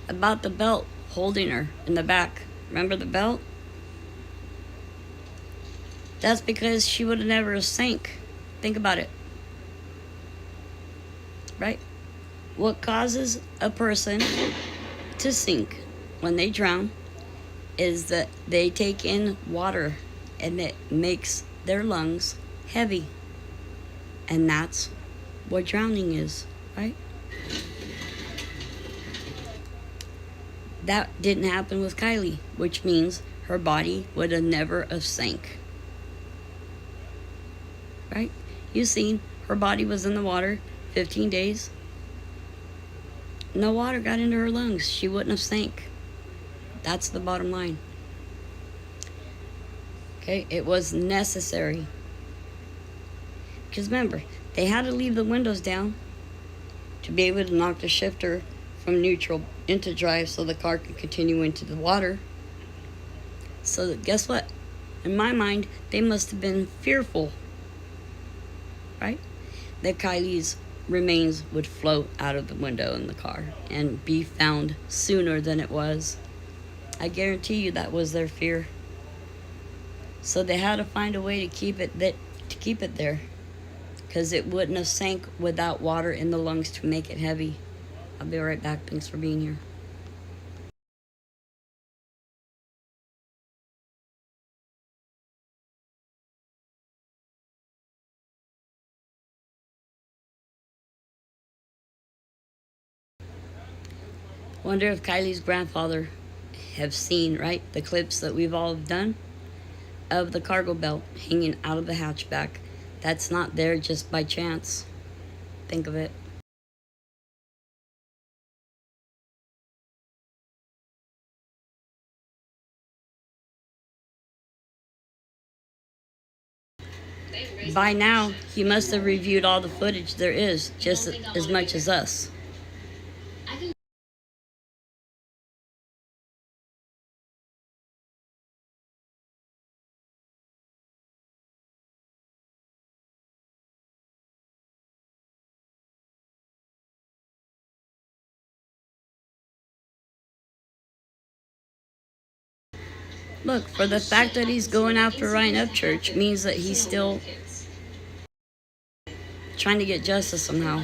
About the belt holding her in the back. Remember the belt? That's because she would have never sank. Think about it. Right? What causes a person to sink when they drown is that they take in water and it makes their lungs heavy. And that's what drowning is, right? That didn't happen with Kylie, which means her body would have never have sank. Right? You seen her body was in the water 15 days. No water got into her lungs. She wouldn't have sank. That's the bottom line. Okay, it was necessary. Because remember, they had to leave the windows down to be able to knock the shifter from neutral into drive so the car could continue into the water. So that, guess what? In my mind, they must have been fearful, right? That Kylie's remains would float out of the window in the car and be found sooner than it was. I guarantee you that was their fear. So they had to find a way to keep it there, because it wouldn't have sank without water in the lungs to make it heavy. I'll be right back. Thanks for being here. Wonder if Kylie's grandfather have seen, right, the clips that we've all done of the cargo belt hanging out of the hatchback. That's not there just by chance. Think of it. By now, he must have reviewed all the footage there is, just as much as us. Look, for the fact that he's going after Ryan Upchurch means that he's still trying to get justice somehow.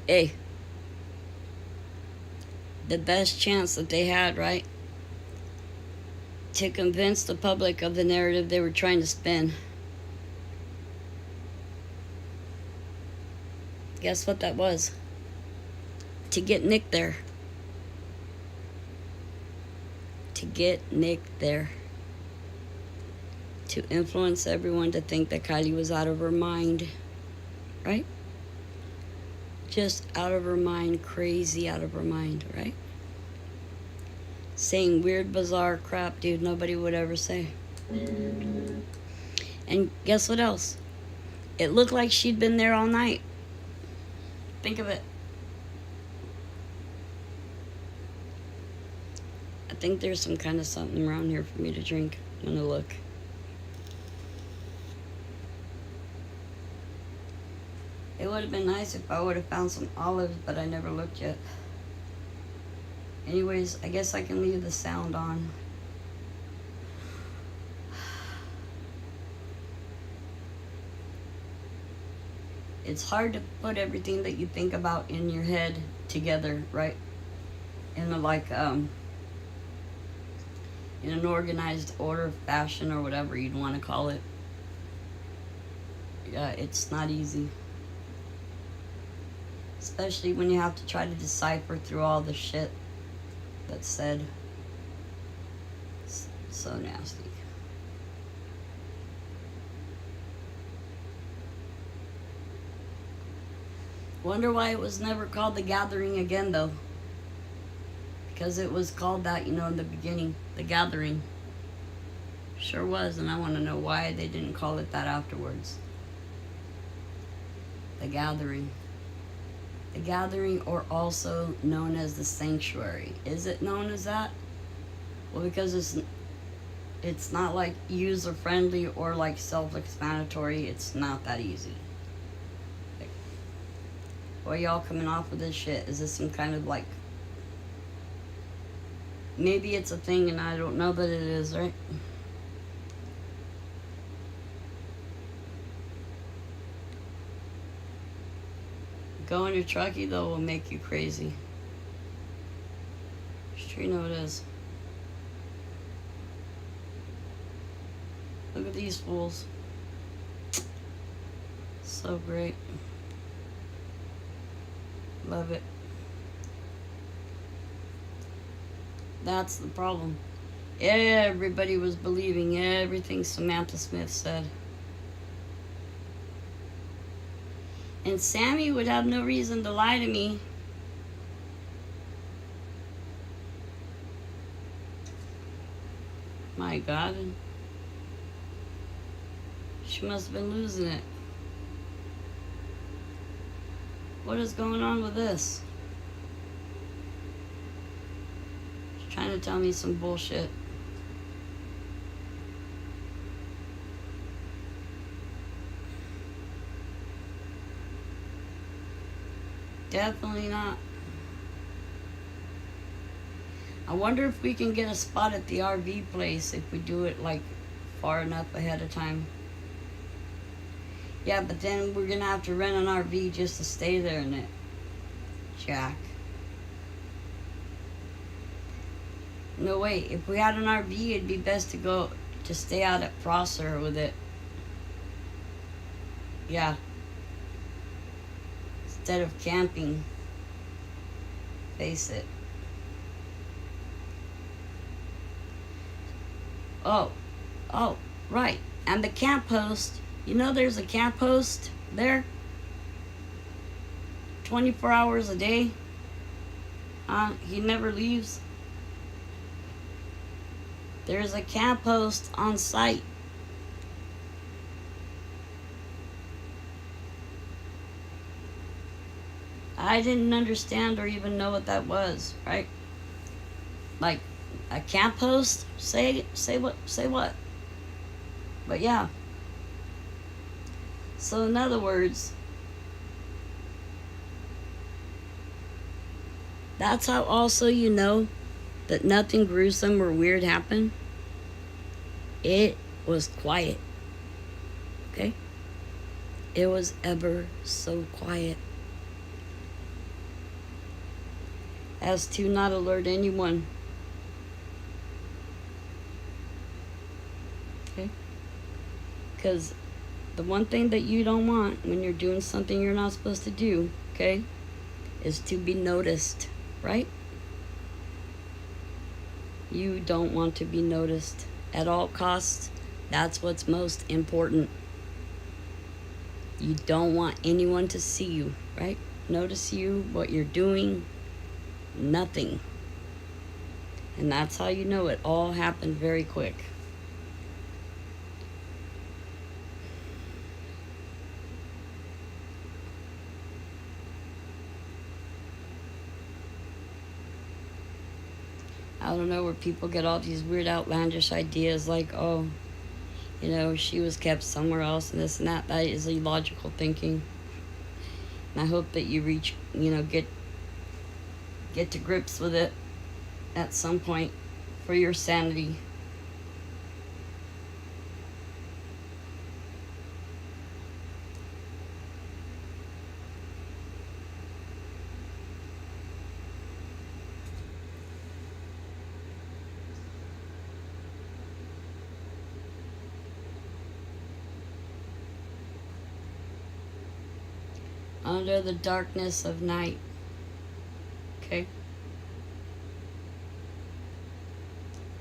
Hey, the best chance that they had, right? To convince the public of the narrative they were trying to spin. Guess what that was? To get Nick there. To get Nick there. To influence everyone to think that Kylie was out of her mind. Right? Just out of her mind, crazy out of her mind, right? Saying weird, bizarre crap, dude, nobody would ever say. And guess what else? It looked like she'd been there all night. Think of it. I think there's some kind of something around here for me to drink. I'm gonna look. It would have been nice if I would have found some olives, but I never looked yet. Anyways, I guess I can leave the sound on. It's hard to put everything that you think about in your head together, right? In an organized order, fashion, or whatever you'd want to call it. Yeah, it's not easy. Especially when you have to try to decipher through all the shit that's said. It's so nasty. Wonder why it was never called The Gathering again, though. Because it was called that, in the beginning. The Gathering. Sure was, and I want to know why they didn't call it that afterwards. The Gathering. The Gathering, or also known as the Sanctuary. Is it known as that? Well, because it's not like user-friendly or like self-explanatory. It's not that easy. Why y'all coming off with this shit? Is this some kind of like... Maybe it's a thing and I don't know that it is, right? Going to Truckee, though, will make you crazy. Sure you know it is. Look at these fools. So great. Love it. That's the problem. Everybody was believing everything Samantha Smith said. And Sammy would have no reason to lie to me. My God. She must have been losing it. What is going on with this? She's trying to tell me some bullshit. Definitely not. I wonder if we can get a spot at the RV place if we do it like far enough ahead of time. Yeah, but then we're gonna have to rent an RV just to stay there in it, Jack. No, wait. If we had an RV, it'd be best to stay out at Prosser with it. Yeah. Instead of camping. Face it. Oh. Oh, right. And the camp host. You know there's a camp host there? 24 hours a day. He never leaves. There's a camp host on site. I didn't understand or even know what that was, right? Like a camp host? Say what? But yeah. So in other words, that's how also you know that nothing gruesome or weird happened. It was quiet. Okay? It was ever so quiet. As to not alert anyone. Okay? Because the one thing that you don't want when you're doing something you're not supposed to do, okay, is to be noticed, right? You don't want to be noticed at all costs. That's what's most important. You don't want anyone to see you, right? Notice you, what you're doing, nothing. And that's how you know it all happened very quick. I don't know where people get all these weird outlandish ideas like, oh, you know, she was kept somewhere else and this and that. That is illogical thinking. And I hope that you get to grips with it at some point for your sanity. Under the darkness of night. Okay?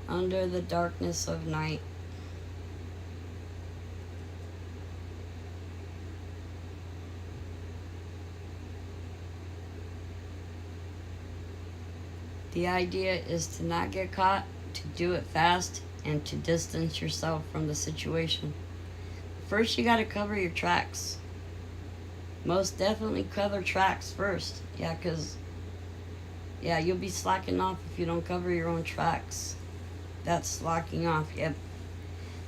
Under the darkness of night. The idea is to not get caught, to do it fast, and to distance yourself from the situation. First, you gotta cover your tracks. Most definitely cover tracks first. Yeah, because, yeah, you'll be slacking off if you don't cover your own tracks. That's slacking off, yep.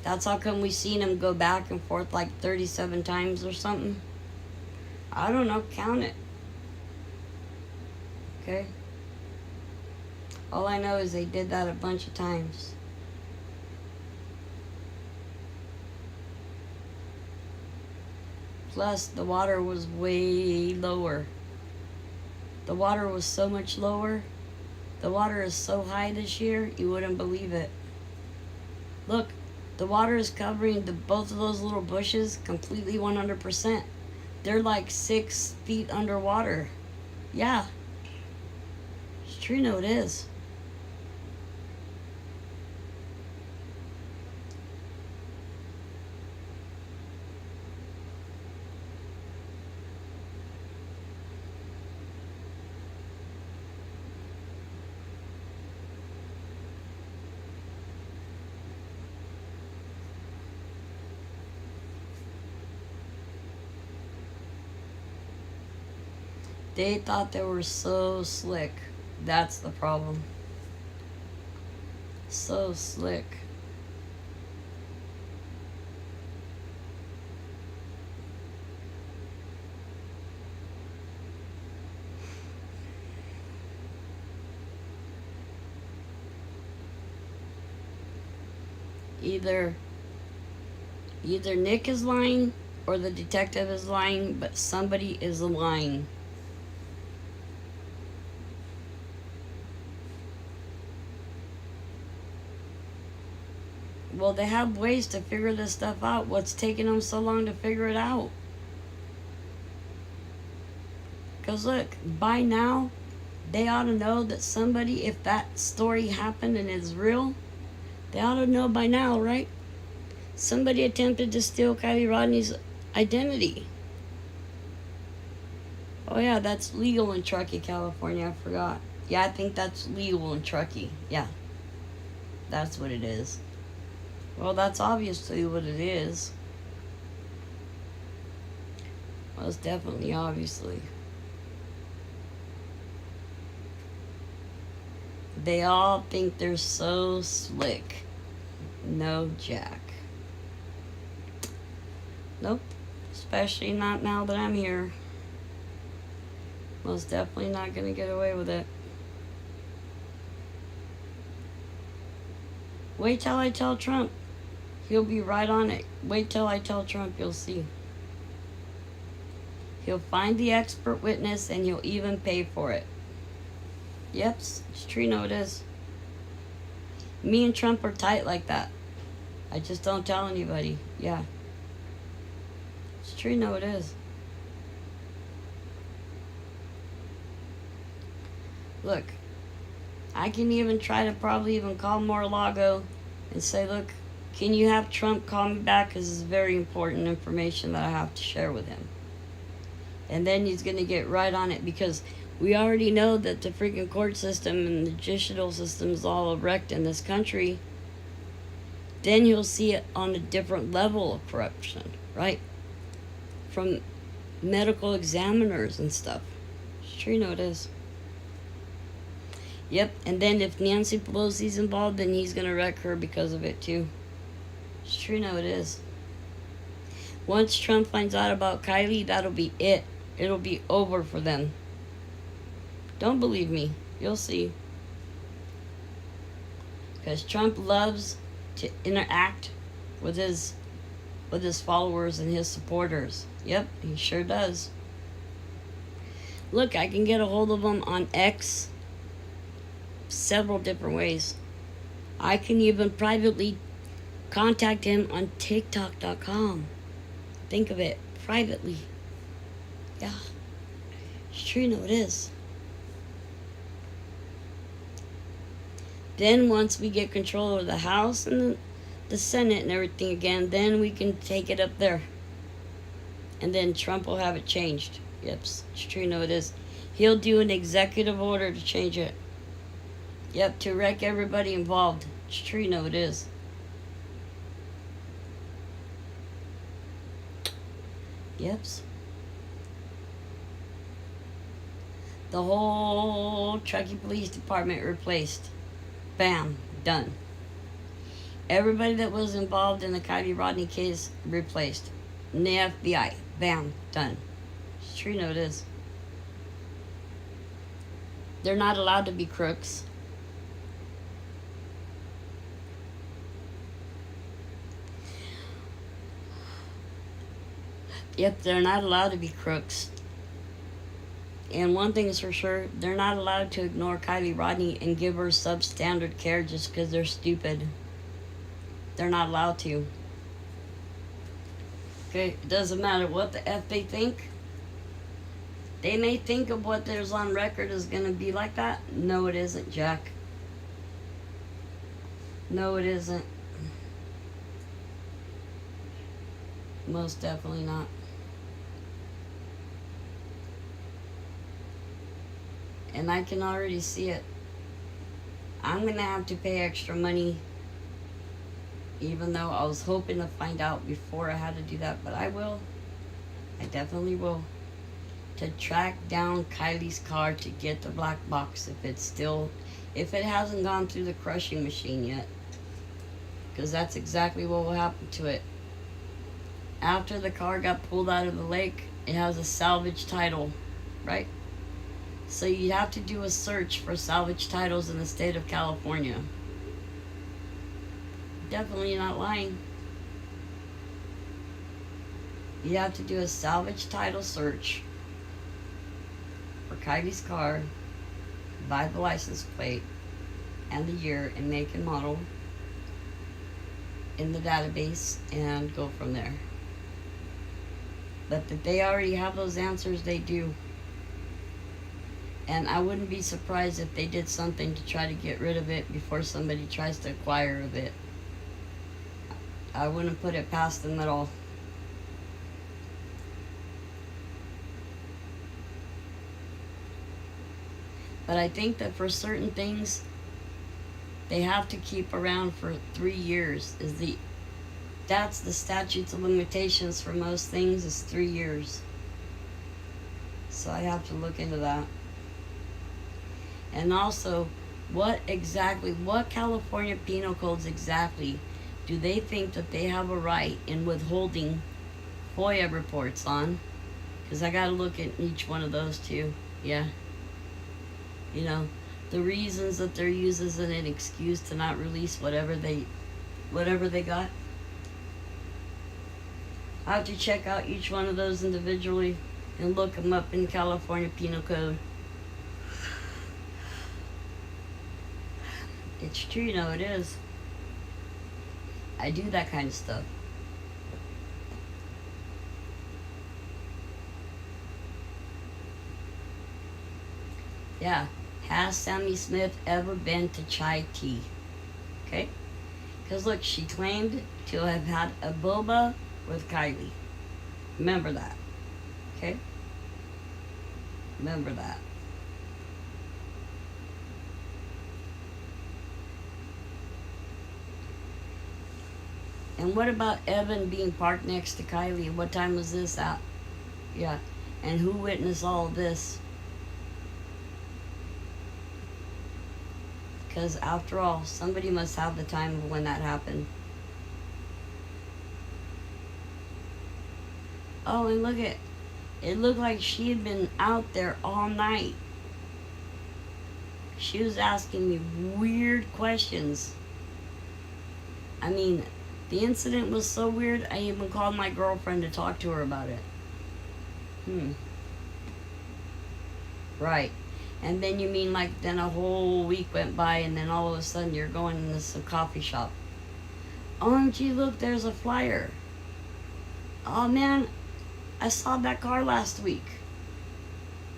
That's how come we seen him go back and forth like 37 times or something. I don't know, count it. Okay? All I know is they did that a bunch of times. Plus, the water was way lower. The water was so much lower. The water is so high this year, you wouldn't believe it. Look, the water is covering both of those little bushes completely 100%. They're like 6 feet underwater. Yeah. It's true, no, it is. They thought they were so slick. That's the problem. So slick. Either Nick is lying or the detective is lying, but somebody is lying. Well, they have ways to figure this stuff out. What's taking them so long to figure it out? Because look, by now, they ought to know that somebody, if that story happened and is real, they ought to know by now, right? Somebody attempted to steal Kylie Rodney's identity. Oh yeah, that's legal in Truckee, California. I forgot. Yeah, I think that's legal in Truckee. Yeah. That's what it is. Well, that's obviously what it is. Most definitely, obviously. They all think they're so slick. No jack. Nope. Especially not now that I'm here. Most definitely not gonna get away with it. Wait till I tell Trump. He'll be right on it. Wait till I tell Trump, you'll see. He'll find the expert witness and he'll even pay for it. Yep, it's true, no it is. Me and Trump are tight like that. I just don't tell anybody. Yeah. It's true, no it is. Look, I can even try to probably even call Mar-a-Lago and say, look, can you have Trump call me back? Because it's very important information that I have to share with him. And then he's going to get right on it because we already know that the freaking court system and the judicial system is all wrecked in this country. Then you'll see it on a different level of corruption, right? From medical examiners and stuff. Sure, you know it is. Yep, and then if Nancy Pelosi's involved, then he's going to wreck her because of it too. Sure, you know it is. Once Trump finds out about Kylie, that'll be it. It'll be over for them. Don't believe me. You'll see. Because Trump loves to interact with his followers and his supporters. Yep, he sure does. Look, I can get a hold of him on X several different ways. I can even privately contact him on TikTok.com. Think of it, privately. Yeah, it's true, no it is. Then once we get control of the House and the Senate and everything again, then we can take it up there. And then Trump will have it changed. Yep, it's true, no it is. He'll do an executive order to change it. Yep, to wreck everybody involved. It's true, no it is. Yeps. The whole Truckee Police Department replaced. Bam, done. Everybody that was involved in the Kylie Rodney case replaced. And the FBI, bam, done. It's true, no it is. They're not allowed to be crooks. Yep, they're not allowed to be crooks. And one thing is for sure, they're not allowed to ignore Kylie Rodney and give her substandard care just because they're stupid. They're not allowed to. Okay, it doesn't matter what the F they think. They may think of what there's on record is going to be like that. No, it isn't, Jack. No, it isn't. Most definitely not. And I can already see it. I'm going to have to pay extra money, even though I was hoping to find out before I had to do that, but I will. I definitely will. To track down Kylie's car to get the black box if it hasn't gone through the crushing machine yet. Because that's exactly what will happen to it. After the car got pulled out of the lake, it has a salvage title, right? So you'd have to do a search for salvage titles in the state of California. definitely not lying. You have to do a salvage title search for Kylie's car, buy the license plate and the year and make and model in the database and go from there. But that they already have those answers, they do. And I wouldn't be surprised if they did something to try to get rid of it before somebody tries to acquire of it. I wouldn't put it past them at all. But I think that for certain things, they have to keep around for 3 years. That's the statutes of limitations for most things, is 3 years. So I have to look into that. And also, what California penal codes exactly do they think that they have a right in withholding FOIA reports on? Because I got to look at each one of those too. Yeah. You know, the reasons that they're used as an excuse to not release whatever they got. I have to check out each one of those individually and look them up in California Penal Code. It's true, you know, it is. I do that kind of stuff. Yeah. Has Sammy Smith ever been to chai tea? Okay? Because look, she claimed to have had a boba with Kylie. Remember that. Okay? Remember that. And what about Evan being parked next to Kylie? What time was this at? Yeah. And who witnessed all of this? Because after all, somebody must have the time of when that happened. Oh, and look at it, looked like she had been out there all night. She was asking me weird questions. I mean, the incident was so weird, I even called my girlfriend to talk to her about it. Right. And then you mean like then a whole week went by and then all of a sudden you're going into some coffee shop. OMG, look, there's a flyer. Oh man, I saw that car last week.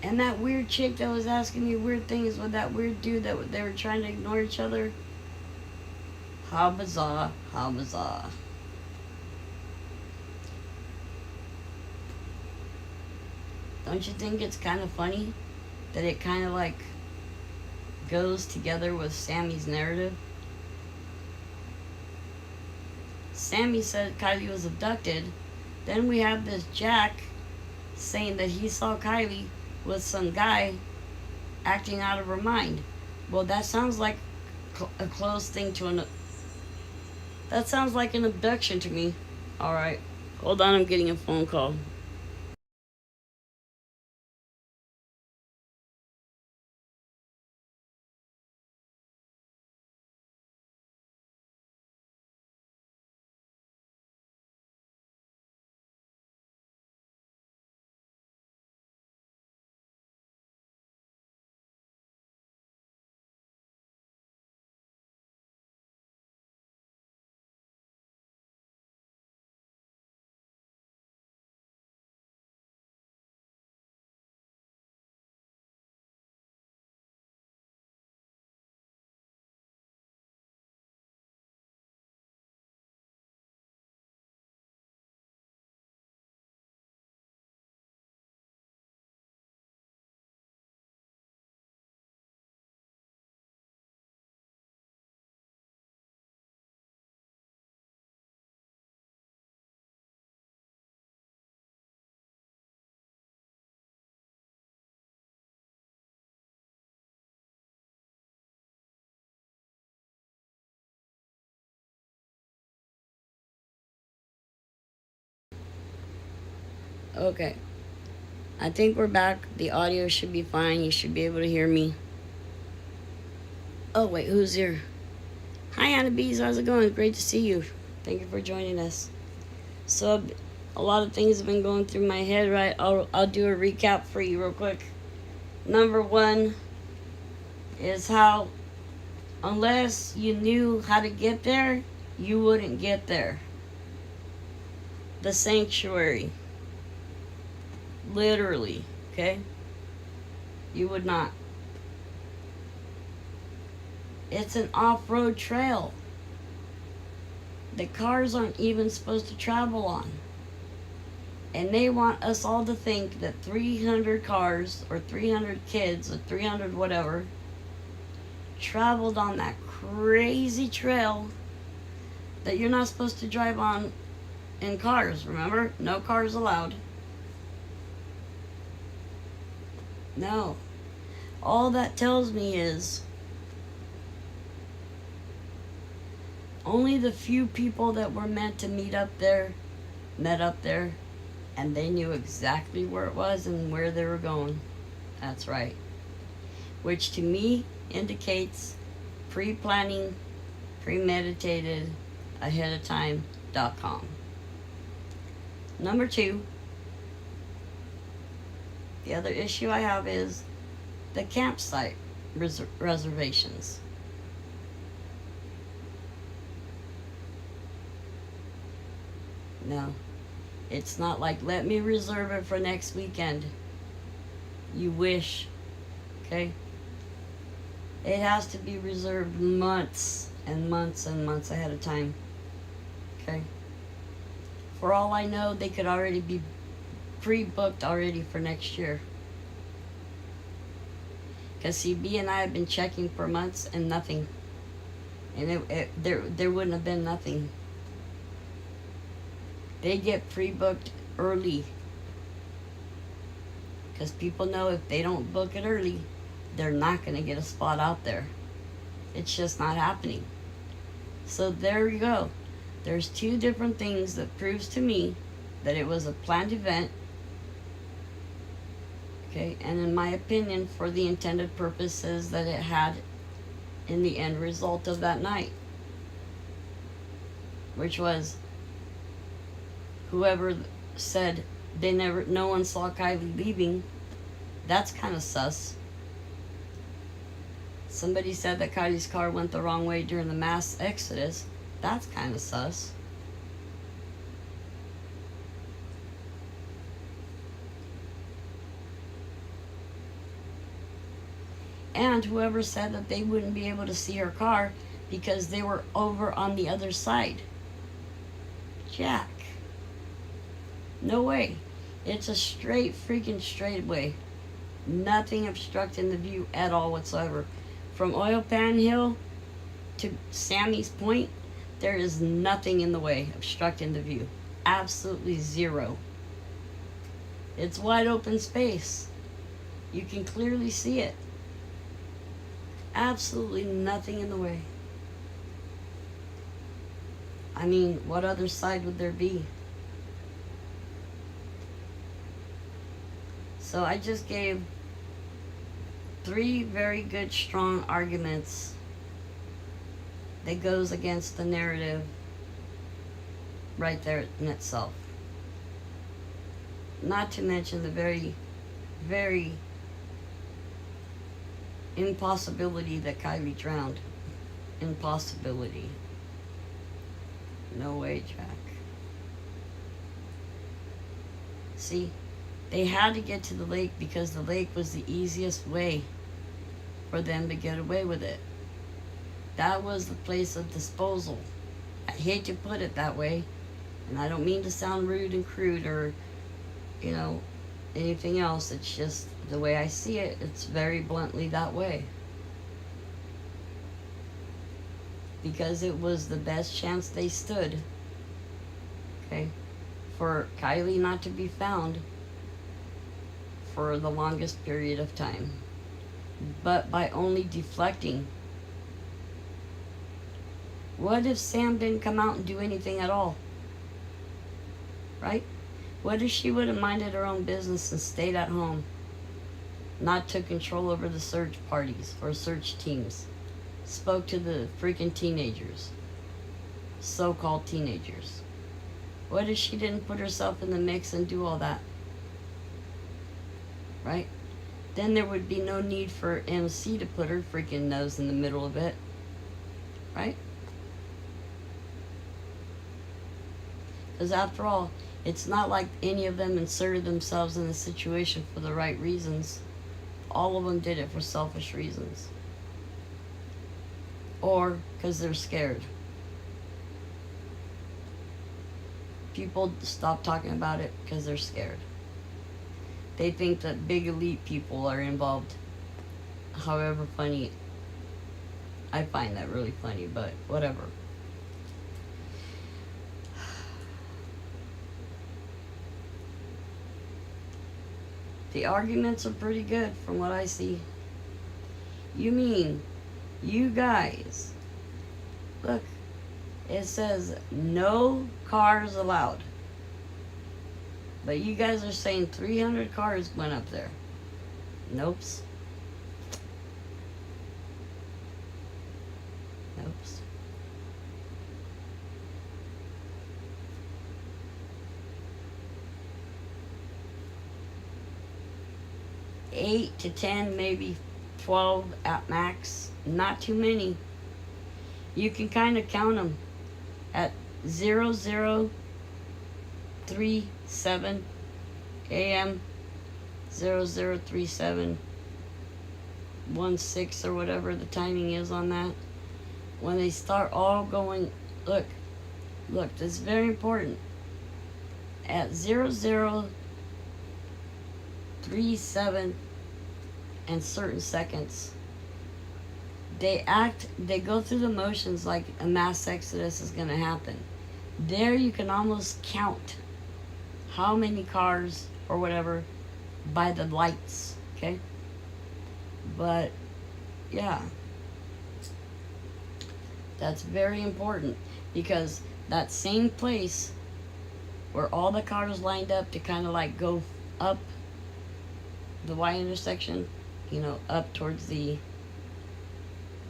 And that weird chick that was asking me weird things with that weird dude that they were trying to ignore each other. How bizarre, how bizarre. Don't you think it's kind of funny that it kind of like goes together with Sammy's narrative? Sammy said Kylie was abducted. Then we have this Jack saying that he saw Kylie with some guy acting out of her mind. Well, that sounds like a close thing to that sounds like an abduction to me. Alright, hold on, I'm getting a phone call. Okay. I think we're back. The audio should be fine. You should be able to hear me. Oh, wait, who's here? Hi, Anna Bees. How's it going? Great to see you. Thank you for joining us. So, a lot of things have been going through my head, right? I'll do a recap for you real quick. Number one is how, unless you knew how to get there, you wouldn't get there. The sanctuary. Literally, okay? You would not. It's an off-road trail that cars aren't even supposed to travel on. And they want us all to think that 300 cars or 300 kids or 300 whatever traveled on that crazy trail that you're not supposed to drive on in cars. Remember? No cars allowed. No. All that tells me is only the few people that were meant to meet up there met up there, and they knew exactly where it was and where they were going. That's right. Which to me indicates pre-planning, premeditated, ahead of time.com. Number two, the other issue I have is the campsite reservations. No, it's not like, let me reserve it for next weekend. You wish, okay? It has to be reserved months and months and months ahead of time, okay? For all I know, they could already be pre-booked already for next year. Because CB and I have been checking for months and nothing. And there wouldn't have been nothing. They get pre-booked early. Because people know if they don't book it early, they're not going to get a spot out there. It's just not happening. So there you go. There's two different things that proves to me that it was a planned event. Okay, and in my opinion, for the intended purposes that it had in the end result of that night. Which was, whoever said no one saw Kylie leaving, that's kind of sus. Somebody said that Kylie's car went the wrong way during the mass exodus. That's kind of sus. And whoever said that they wouldn't be able to see her car because they were over on the other side. Jack. No way. It's a straight way. Nothing obstructing the view at all whatsoever. From Oil Pan Hill to Sammy's Point, there is nothing in the way obstructing the view. Absolutely zero. It's wide open space. You can clearly see it. Absolutely nothing in the way. I mean, what other side would there be? So I just gave 3 very good, strong arguments that goes against the narrative right there in itself. Not to mention the very, very impossibility that Kylie drowned. Impossibility. No way, Jack. See, they had to get to the lake because the lake was the easiest way for them to get away with it. That was the place of disposal. I hate to put it that way, and I don't mean to sound rude and crude or, anything else. It's just the way I see it. It's very bluntly that way. Because it was the best chance they stood, okay, for Kylie not to be found for the longest period of time. But by only deflecting. What if Sam didn't come out and do anything at all? Right? What if she would have minded her own business and stayed at home? Not took control over the search parties or search teams. spoke to the freaking teenagers. So-called teenagers. What if she didn't put herself in the mix and do all that? Right? Then there would be no need for MC to put her freaking nose in the middle of it. Right? Because after all, it's not like any of them inserted themselves in the situation for the right reasons. All of them did it for selfish reasons. Or because they're scared. People stop talking about it because they're scared. They think that big elite people are involved. However funny. I find that really funny, but whatever. The arguments are pretty good from what I see. You mean, you guys, look, it says no cars allowed. But you guys are saying 300 cars went up there. Nopes. Nopes. Eight to 10, maybe 12 at max. Not too many. You can kind of count them at 0037 AM 0037 16 or whatever the timing is on that. When they start all going, look, this is very important. At 0037 and certain seconds, they go through the motions like a mass exodus is going to happen. There you can almost count how many cars or whatever by the lights, okay? But yeah, that's very important, because that same place where all the cars lined up to kind of like go up the Y intersection, you know, up towards the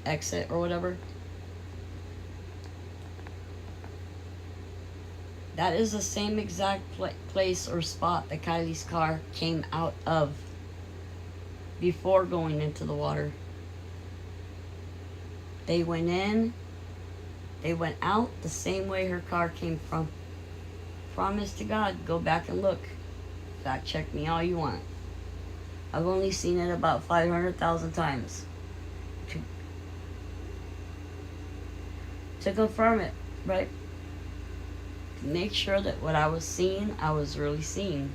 exit or whatever, that is the same exact place or spot that Kylie's car came out of before going into the water. They went in, they went out the same way her car came from. Promise to God, go back and look. Fact check me all you want. I've only seen it about 500,000 times to confirm it, right? To make sure that what I was seeing, I was really seeing.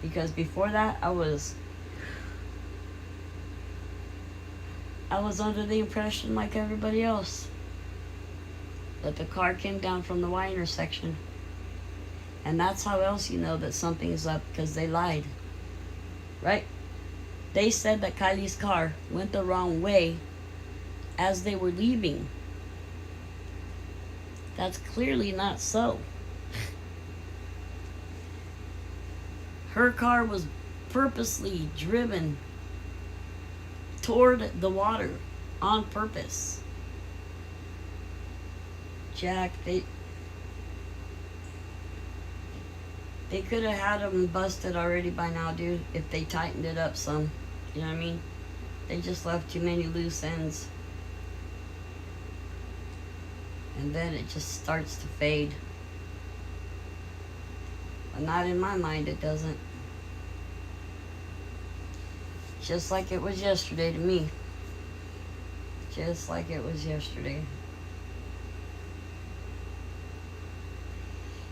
Because before that, I was under the impression, like everybody else, that the car came down from the Y intersection. And that's how else you know that something's up, because they lied. Right? They said that Kylie's car went the wrong way as they were leaving. That's clearly not so. Her car was purposely driven toward the water on purpose. Jack, they could have had them busted already by now, dude, if they tightened it up some. You know what I mean? They just left too many loose ends. And then it just starts to fade. But not in my mind, it doesn't. Just like it was yesterday to me. Just like it was yesterday.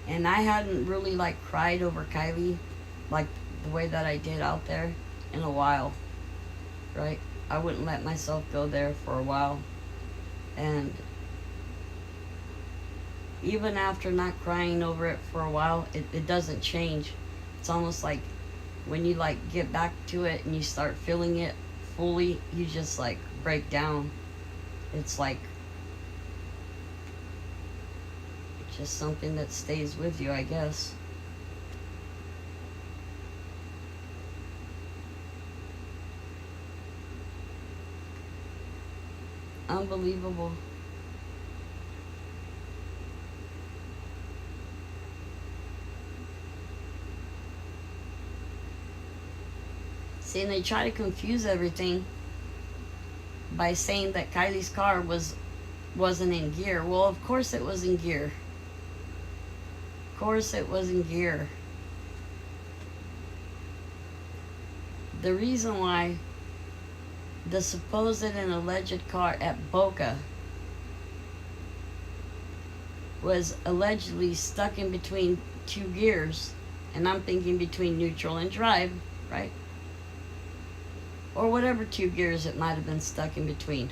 And I hadn't really like cried over Kylie like the way that I did out there in a while. Right? I wouldn't let myself go there for a while. And even after not crying over it for a while, it doesn't change. It's almost like when you like get back to it and you start feeling it fully, you just like break down. It's like just something that stays with you, I guess. Unbelievable. See, and they try to confuse everything by saying that Kylie's car wasn't in gear. Well, of course it was in gear. Of course it was in gear. The reason why the supposed and alleged car at Boca was allegedly stuck in between two gears, and I'm thinking between neutral and drive, right? Or whatever two gears it might have been stuck in between.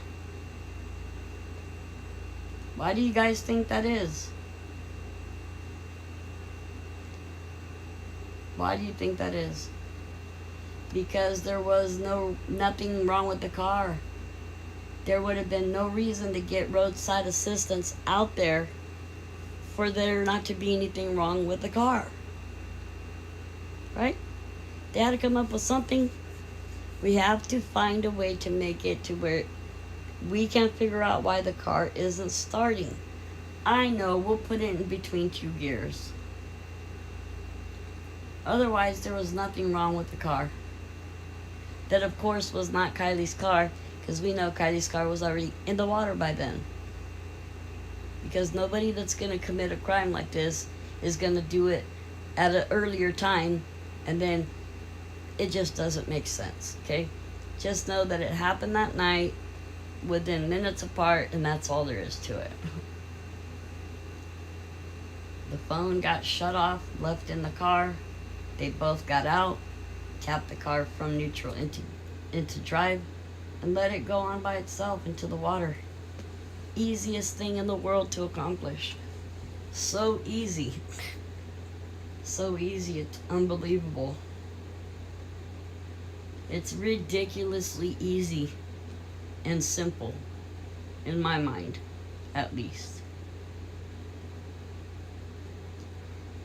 Why do you guys think that is? Why do you think that is? Because there was nothing wrong with the car. There would have been no reason to get roadside assistance out there for there not to be anything wrong with the car. Right? They had to come up with something. We have to find a way to make it to where we can figure out why the car isn't starting. I know, we'll put it in between two gears. Otherwise, there was nothing wrong with the car. That, of course, was not Kylie's car, because we know Kylie's car was already in the water by then. Because nobody that's going to commit a crime like this is going to do it at an earlier time, and then it just doesn't make sense, okay? Just know that it happened that night, within minutes apart, and that's all there is to it. The phone got shut off, left in the car. They both got out, tapped the car from neutral into drive, and let it go on by itself into the water. Easiest thing in the world to accomplish. So easy. So easy, it's unbelievable. It's ridiculously easy and simple, in my mind, at least.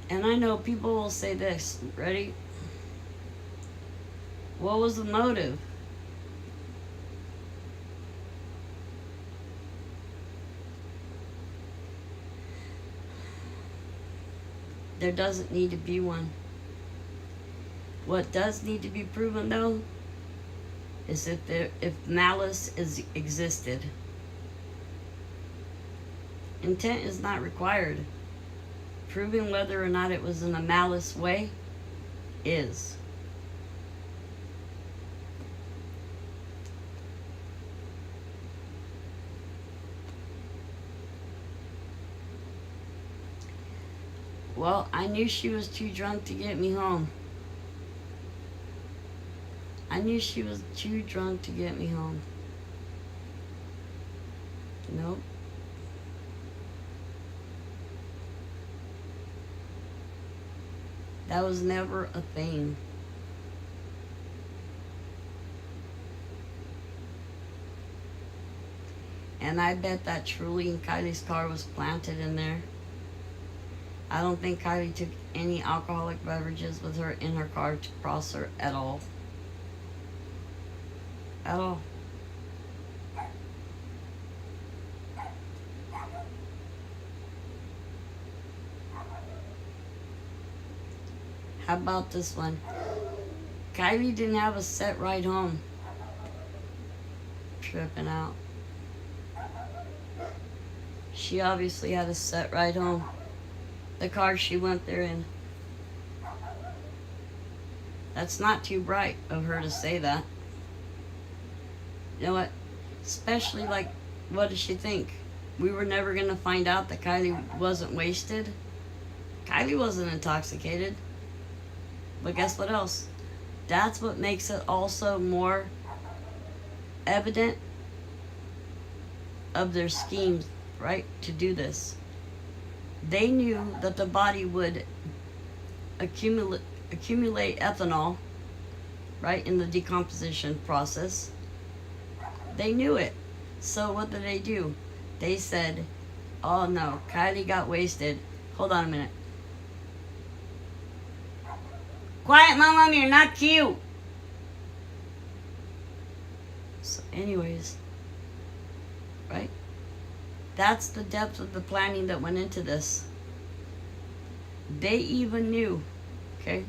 And I know people will say this, ready? What was the motive? There doesn't need to be one. What does need to be proven, though, is if malice existed. Intent is not required. Proving whether or not it was in a malice way is. Well, I knew she was too drunk to get me home. I knew she was too drunk to get me home. Nope. That was never a thing. And I bet that Truly and Kylie's car was planted in there. I don't think Kylie took any alcoholic beverages with her in her car to cross her at all. At all. How about this one? Kylie didn't have a set ride home. Tripping out. She obviously had a set ride home. The car she went there in. That's not too bright of her to say that. You know what? Especially, like, what does she think? We were never going to find out that Kylie wasn't wasted. Kylie wasn't intoxicated. But guess what else? That's what makes it also more evident of their schemes, right, to do this. They knew that the body would accumulate ethanol, right, in the decomposition process. They knew it. So what did they do? They said, oh no, Kylie got wasted. Hold on a minute. Quiet, Mom, you're not cute. So anyways, right? That's the depth of the planning that went into this. They even knew, okay,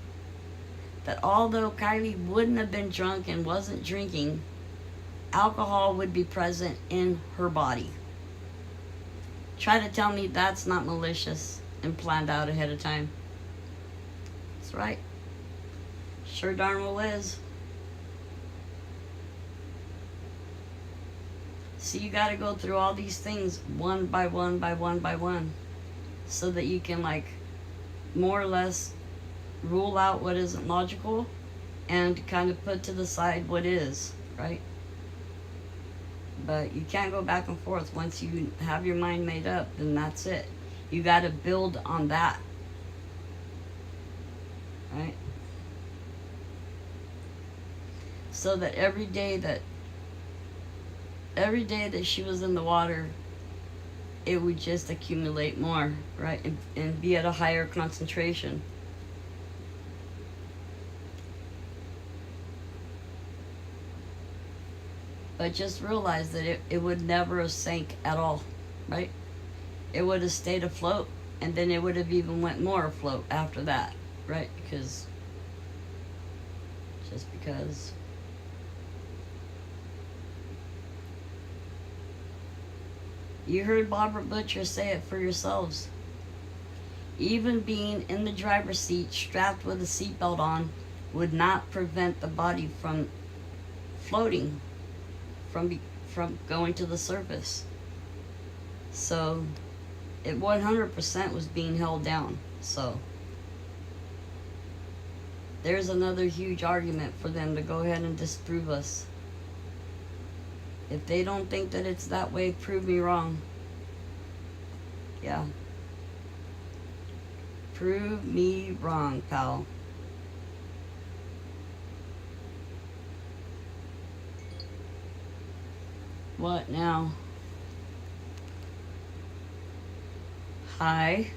that although Kylie wouldn't have been drunk and wasn't drinking, alcohol would be present in her body. Try to tell me that's not malicious and planned out ahead of time. That's right. Sure darn well is. So you got to go through all these things one by one by one by one, so that you can, like, more or less rule out what isn't logical and kind of put to the side what is, right? But you can't go back and forth. Once you have your mind made up, then that's it. You got to build on that, right? So that every day that she was in the water, it would just accumulate more, right? And be at a higher concentration. But just realize that it would never have sank at all, right? It would have stayed afloat, and then it would have even went more afloat after that, right? Because you heard Barbara Butcher say it for yourselves. Even being in the driver's seat strapped with a seatbelt on would not prevent the body from floating, from going to the surface. So it 100% was being held down. So there's another huge argument for them to go ahead and disprove us. If they don't think that it's that way, prove me wrong. Yeah. Prove me wrong, pal. What now? Hi.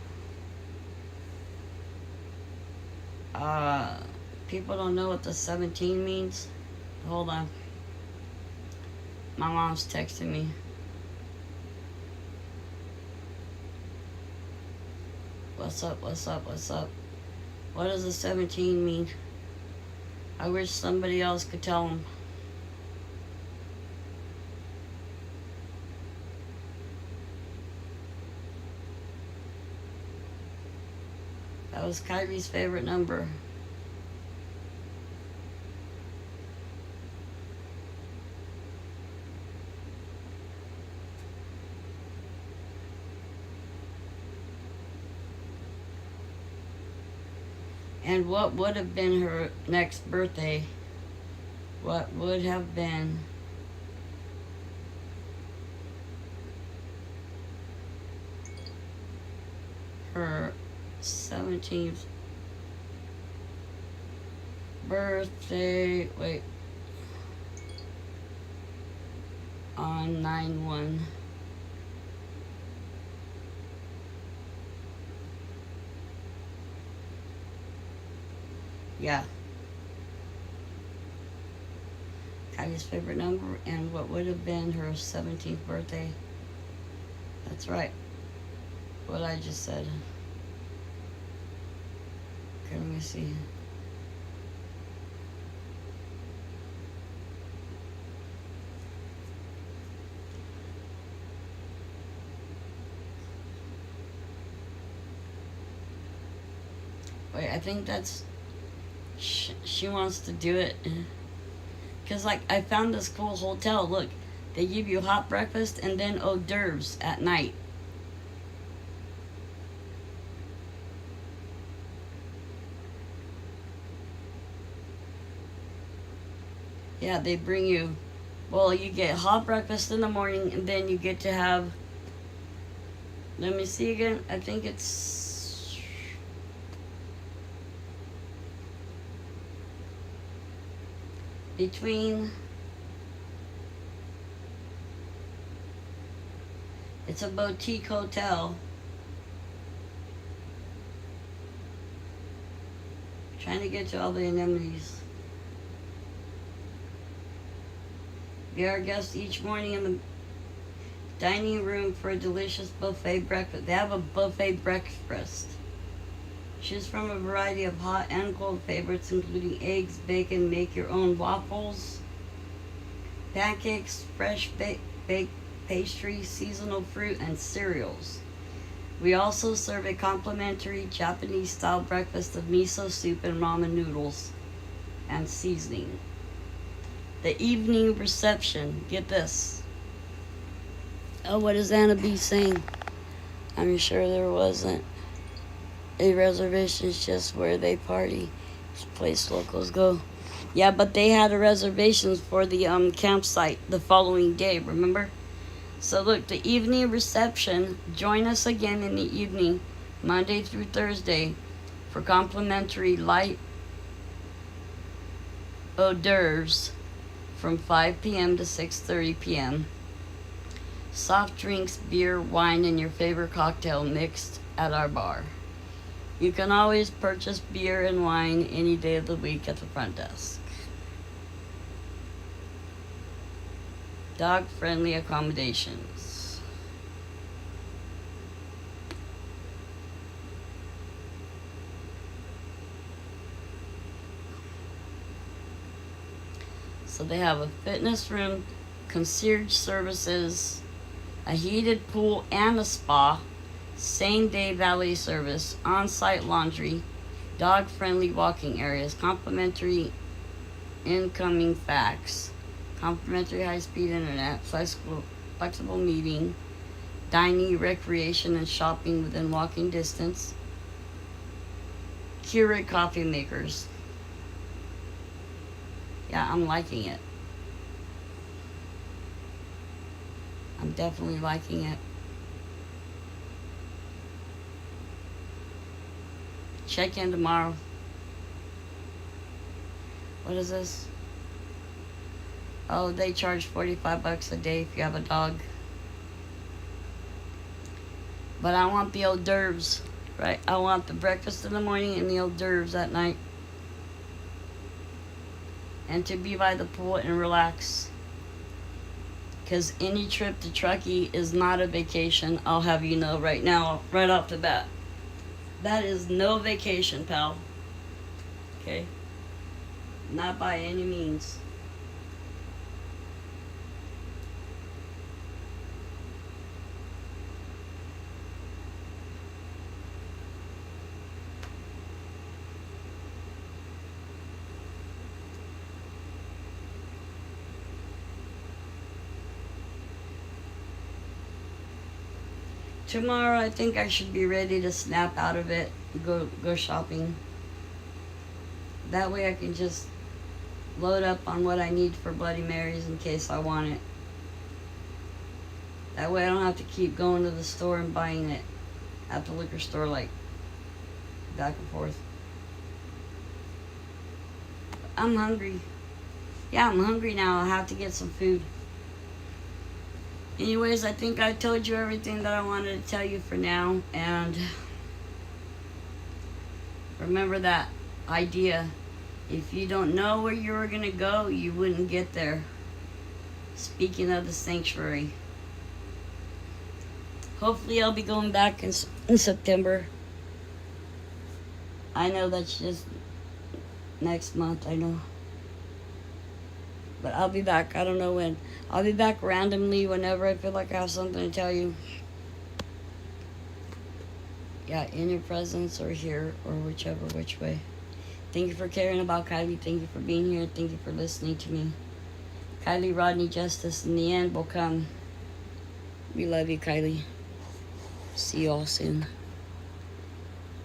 People don't know what the 17 means. Hold on. My mom's texting me. What's up, what's up, what's up? What does the 17 mean? I wish somebody else could tell them. That was Kyrie's favorite number. And what would have been her next birthday? What would have been her 17th birthday? Wait. On 9/1. Yeah. Kylie's favorite number and what would have been her 17th birthday. That's right. What I just said. Okay, let me see. Wait, I think that's... She wants to do it. Because, like, I found this cool hotel. Look, they give you hot breakfast and then hors d'oeuvres at night. Yeah, they bring you... Well, you get hot breakfast in the morning and then you get to have... Let me see again. I think it's... between... It's a boutique hotel. Trying to get to all the amenities. Be our guest each morning in the Dining room for a delicious buffet breakfast. They have a buffet breakfast. Choose from a variety of hot and cold favorites, including eggs, bacon, make your own waffles, pancakes, fresh baked pastries, seasonal fruit, and cereals. We also serve a complimentary Japanese style breakfast of miso soup and ramen noodles and seasoning. The evening reception. Get this. Oh, what is Anna B saying? I'm sure there wasn't a reservation, it's just where they party. It's a place locals go. Yeah, but they had a reservations for the campsite the following day, remember? So look, the evening reception, join us again in the evening, Monday through Thursday, for complimentary light hors d'oeuvres from 5 p.m. to 6:30 p.m. Soft drinks, beer, wine, and your favorite cocktail mixed at our bar. You can always purchase beer and wine any day of the week at the front desk. Dog-friendly accommodations. So they have a fitness room, concierge services, a heated pool and a spa, same-day valet service, on-site laundry, dog-friendly walking areas, complimentary incoming fax, complimentary high-speed internet, flexible meeting, dining, recreation, and shopping within walking distance, Keurig coffee makers. Yeah, I'm liking it. I'm definitely liking it. Check in tomorrow. What is this? Oh, they charge $45 a day if you have a dog. But I want the hors d'oeuvres, right? I want the breakfast in the morning and the hors d'oeuvres at night. And to be by the pool and relax. Because any trip to Truckee is not a vacation. I'll have you know right now, right off the bat. That is no vacation, pal. Okay? Not by any means. Tomorrow, I think I should be ready to snap out of it, go shopping. That way I can just load up on what I need for Bloody Marys in case I want it. That way I don't have to keep going to the store and buying it at the liquor store, like back and forth. I'm hungry. Yeah, I'm hungry now. I have to get some food. Anyways, I think I told you everything that I wanted to tell you for now. And remember that idea. If you don't know where you were going to go, you wouldn't get there. Speaking of the sanctuary. Hopefully I'll be going back in September. I know that's just next month, I know. But I'll be back. I don't know when. I'll be back randomly whenever I feel like I have something to tell you. Yeah, in your presence or here or which way. Thank you for caring about Kylie. Thank you for being here. Thank you for listening to me. Kylie, Rodney, Justice, in the end will come. We love you, Kylie. See you all soon.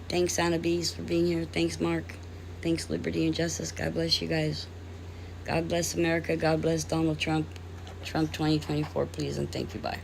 Thanks, Anna Bees, for being here. Thanks, Mark. Thanks, Liberty and Justice. God bless you guys. God bless America. God bless Donald Trump. Trump 2024, please, and thank you. Bye.